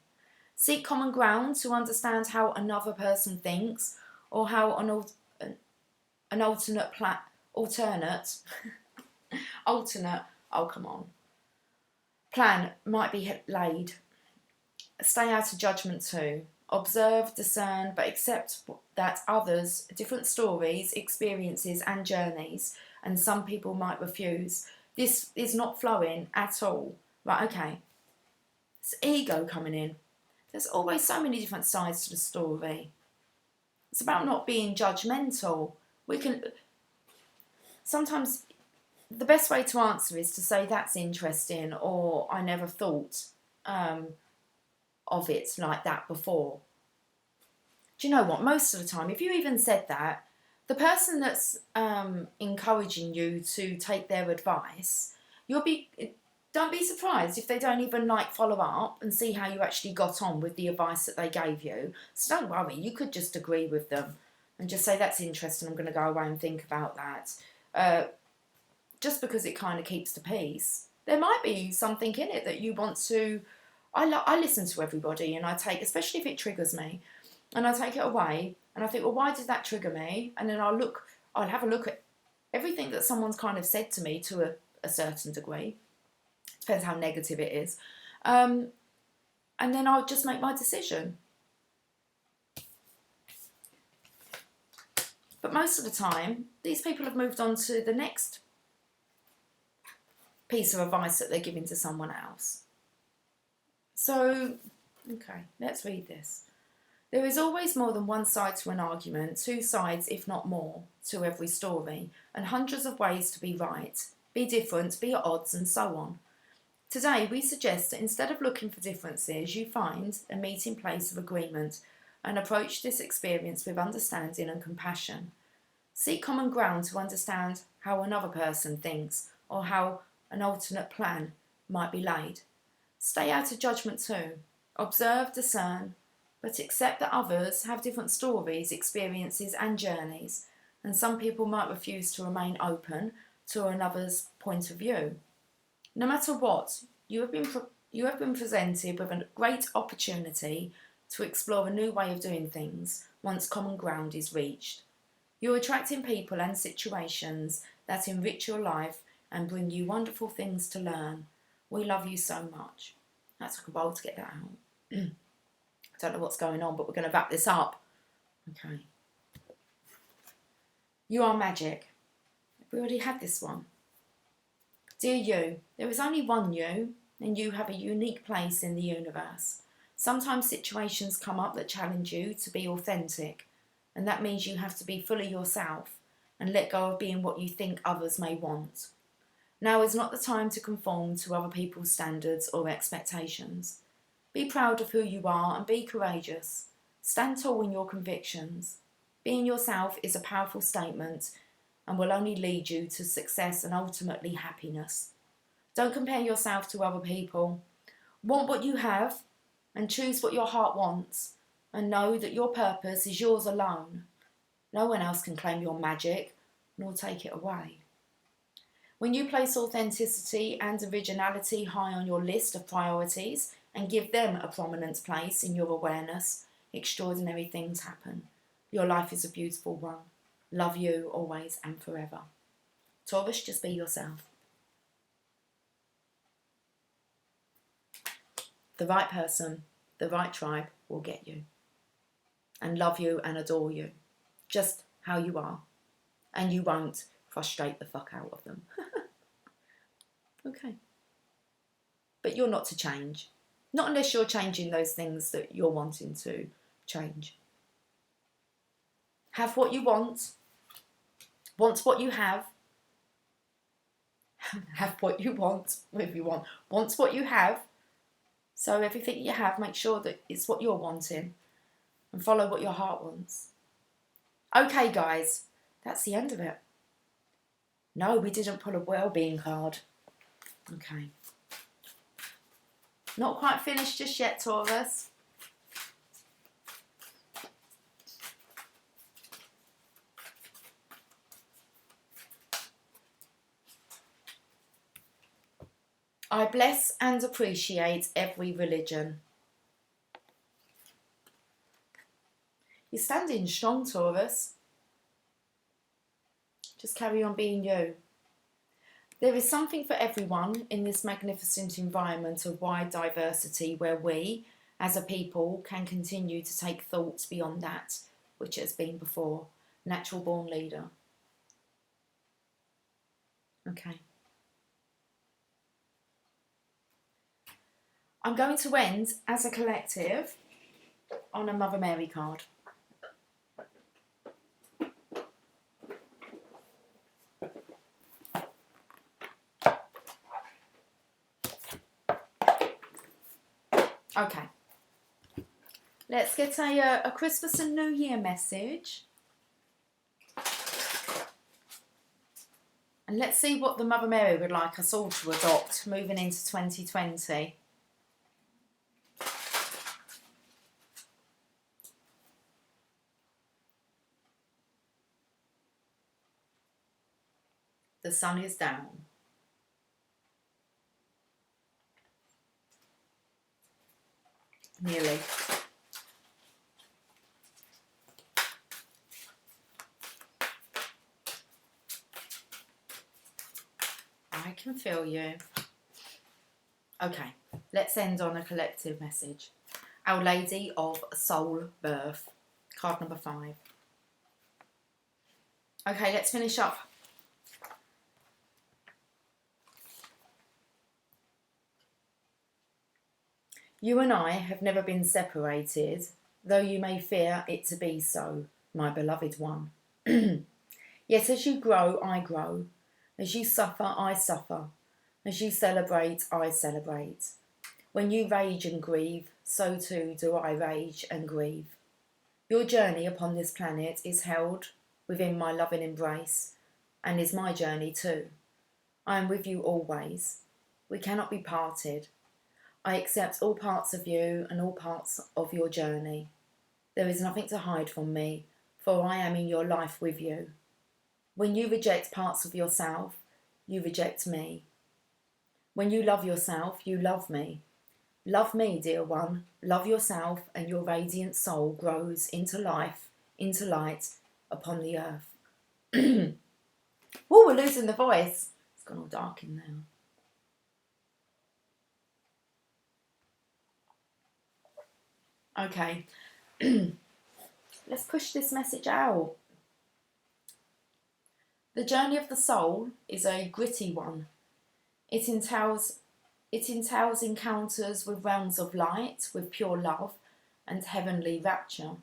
Seek common ground to understand how another person thinks, or how an alternate, oh come on, plan might be laid. Stay out of judgment too. Observe, discern, but accept that others, different stories, experiences and journeys, and some people might refuse. This is not flowing at all. Right, okay. It's ego coming in. There's always so many different sides to the story. It's about not being judgmental. Sometimes the best way to answer is to say that's interesting, or I never thought of it like that before. Do you know what? Most of the time, if you even said that, the person that's encouraging you to take their advice, don't be surprised if they don't even follow up and see how you actually got on with the advice that they gave you. So don't worry, you could just agree with them and just say that's interesting, I'm going to go away and think about that. Just because it kind of keeps the peace. There might be something in it that you want to... I listen to everybody and I take, especially if it triggers me, and I take it away and I think, well, why did that trigger me? And then I'll have a look at everything that someone's kind of said to me to a certain degree. Depends how negative it is. And then I'll just make my decision. But most of the time, these people have moved on to the next piece of advice that they're giving to someone else. So, okay, let's read this. There is always more than one side to an argument, two sides, if not more, to every story, and hundreds of ways to be right, be different, be at odds, and so on. Today, we suggest that instead of looking for differences, you find a meeting place of agreement and approach this experience with understanding and compassion. Seek common ground to understand how another person thinks, or how an alternate plan might be laid. Stay out of judgment too. Observe, discern, but accept that others have different stories, experiences and journeys, and some people might refuse to remain open to another's point of view. No matter what, you have been presented with a great opportunity to explore a new way of doing things once common ground is reached. You're attracting people and situations that enrich your life and bring you wonderful things to learn. We love you so much. That took a while to get that out. I don't know what's going on, but we're going to wrap this up. Okay. You are magic. We already had this one. Dear you, there is only one you, and you have a unique place in the universe. Sometimes situations come up that challenge you to be authentic, and that means you have to be fully yourself and let go of being what you think others may want. Now is not the time to conform to other people's standards or expectations. Be proud of who you are and be courageous. Stand tall in your convictions. Being yourself is a powerful statement and will only lead you to success and ultimately happiness. Don't compare yourself to other people. Want what you have and choose what your heart wants, and know that your purpose is yours alone. No one else can claim your magic nor take it away. When you place authenticity and originality high on your list of priorities and give them a prominent place in your awareness, extraordinary things happen. Your life is a beautiful one. Love you always and forever. Taurus, just be yourself. The right person, the right tribe will get you and love you and adore you just how you are, and you won't frustrate the fuck out of them. Okay. But you're not to change. Not unless you're changing those things that you're wanting to change. Have what you want. Want what you have. Have what you want if you want. Want what you have. So everything you have, make sure that it's what you're wanting and follow what your heart wants. Okay, guys, that's the end of it. No, we didn't pull a well-being card. Okay. Not quite finished just yet, Taurus. I bless and appreciate every religion. You're standing strong, Taurus. Just carry on being you. There is something for everyone in this magnificent environment of wide diversity where we, as a people, can continue to take thoughts beyond that which has been before. Natural born leader. Okay. I'm going to end as a collective on a Mother Mary card. Okay, let's get a Christmas and New Year message. And let's see what the Mother Mary would like us all to adopt moving into 2020. The sun is down. Nearly. I can feel you. Okay, let's end on a collective message. Our Lady of Soul Birth, card number 5. Okay, let's finish up. You and I have never been separated, though you may fear it to be so, my beloved one. Yet as you grow, I grow. As you suffer, I suffer. As you celebrate, I celebrate. When you rage and grieve, so too do I rage and grieve. Your journey upon this planet is held within my loving embrace, and is my journey too. I am with you always. We cannot be parted. I accept all parts of you and all parts of your journey. There is nothing to hide from me, for I am in your life with you. When you reject parts of yourself, you reject me. When you love yourself, you love me. Love me, dear one. Love yourself, and your radiant soul grows into life, into light upon the earth. Oh, we're losing the voice. It's gone all dark in there. Okay, let's push this message out. The journey of the soul is a gritty one. It entails encounters with realms of light, with pure love and heavenly rapture.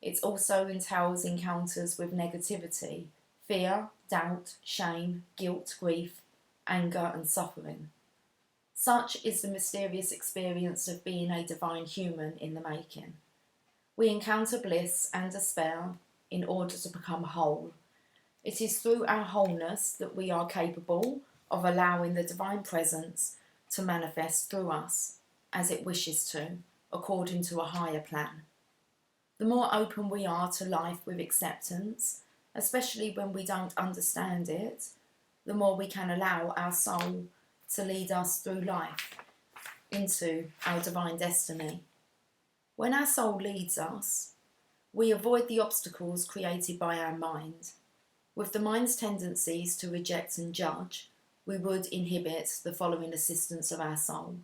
It also entails encounters with negativity, fear, doubt, shame, guilt, grief, anger and suffering. Such is the mysterious experience of being a divine human in the making. We encounter bliss and despair in order to become whole. It is through our wholeness that we are capable of allowing the divine presence to manifest through us as it wishes to, according to a higher plan. The more open we are to life with acceptance, especially when we don't understand it, the more we can allow our soul to lead us through life into our divine destiny. When our soul leads us, we avoid the obstacles created by our mind. With the mind's tendencies to reject and judge, we would inhibit the following assistance of our soul.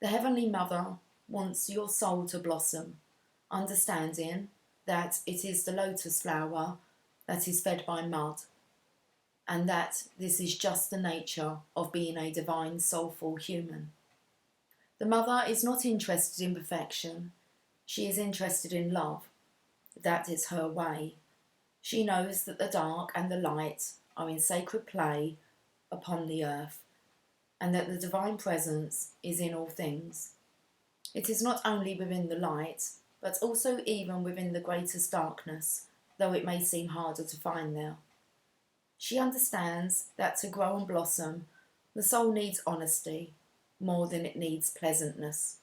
The Heavenly Mother wants your soul to blossom, understanding that it is the lotus flower that is fed by mud, and that this is just the nature of being a divine, soulful human. The mother is not interested in perfection. She is interested in love. That is her way. She knows that the dark and the light are in sacred play upon the earth, and that the divine presence is in all things. It is not only within the light, but also even within the greatest darkness, though it may seem harder to find there. She understands that to grow and blossom, the soul needs honesty more than it needs pleasantness.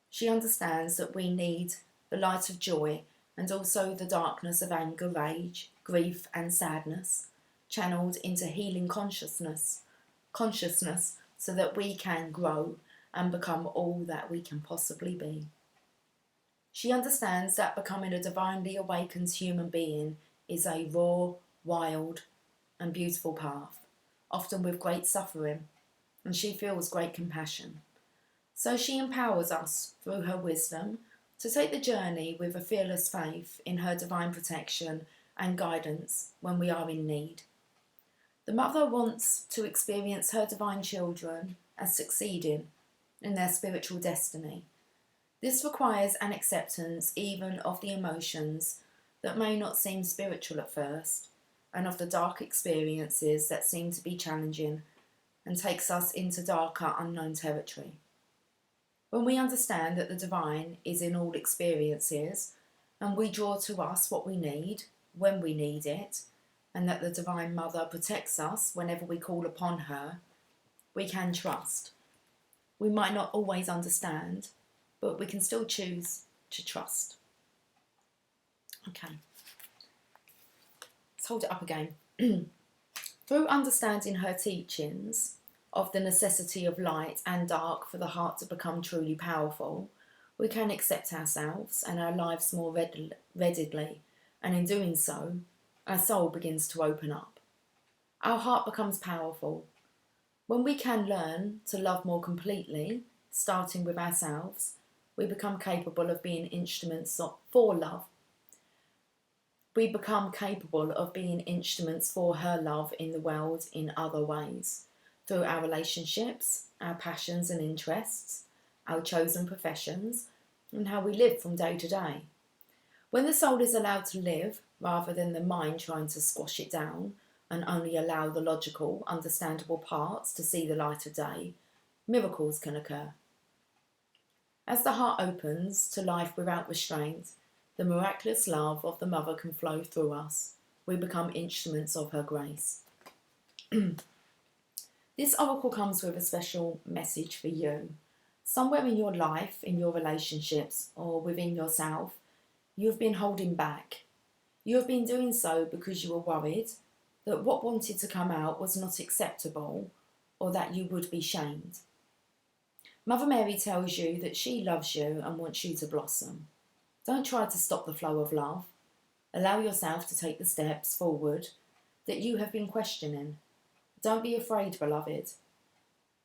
She understands that we need the light of joy and also the darkness of anger, rage, grief and sadness, channeled into healing consciousness so that we can grow and become all that we can possibly be. She understands that becoming a divinely awakened human being is a raw, wild and beautiful path, often with great suffering, and she feels great compassion. So she empowers us through her wisdom to take the journey with a fearless faith in her divine protection and guidance when we are in need. The mother wants to experience her divine children as succeeding in their spiritual destiny. This requires an acceptance even of the emotions that may not seem spiritual at first, and of the dark experiences that seem to be challenging and takes us into darker unknown territory. When we understand that the divine is in all experiences and we draw to us what we need when we need it, and that the Divine Mother protects us whenever we call upon her, we can trust. We might not always understand, but we can still choose to trust. Okay. Let's hold it up again. Through understanding her teachings of the necessity of light and dark for the heart to become truly powerful, we can accept ourselves and our lives more readily, and in doing so, our soul begins to open up. Our heart becomes powerful. When we can learn to love more completely, starting with ourselves, we become capable of being instruments for love. We become capable of being instruments for her love in the world in other ways, through our relationships, our passions and interests, our chosen professions, and how we live from day to day. When the soul is allowed to live, rather than the mind trying to squash it down and only allow the logical, understandable parts to see the light of day, miracles can occur. As the heart opens to life without restraint, the miraculous love of the Mother can flow through us. We become instruments of her grace. This oracle comes with a special message for you. Somewhere in your life, in your relationships, or within yourself, you have been holding back. You have been doing so because you were worried that what wanted to come out was not acceptable, or that you would be shamed. Mother Mary tells you that she loves you and wants you to blossom. Don't try to stop the flow of love. Allow yourself to take the steps forward that you have been questioning. Don't be afraid, beloved.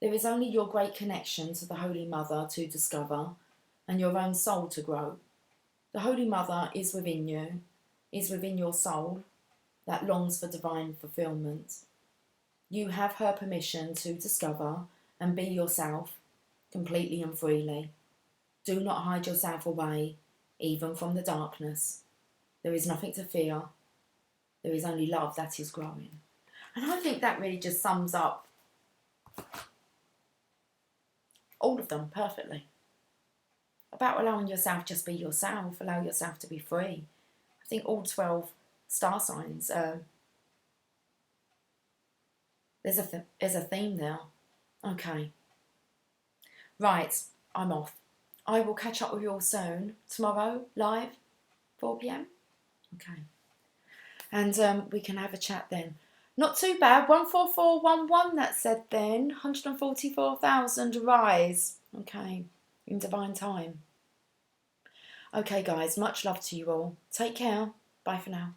There is only your great connection to the Holy Mother to discover and your own soul to grow. The Holy Mother is within you, is within your soul that longs for divine fulfillment. You have her permission to discover and be yourself completely and freely. Do not hide yourself away, even from the darkness. There is nothing to fear. There is only love that is growing. And I think that really just sums up all of them perfectly. About allowing yourself just be yourself, allow yourself to be free. I think all 12 star signs, there's a theme there. Okay. Right, I'm off. I will catch up with you all soon. Tomorrow, live, 4 p.m. Okay. And we can have a chat then. Not too bad. 14411, that said then. 144,000 rise. Okay. In divine time. Okay, guys. Much love to you all. Take care. Bye for now.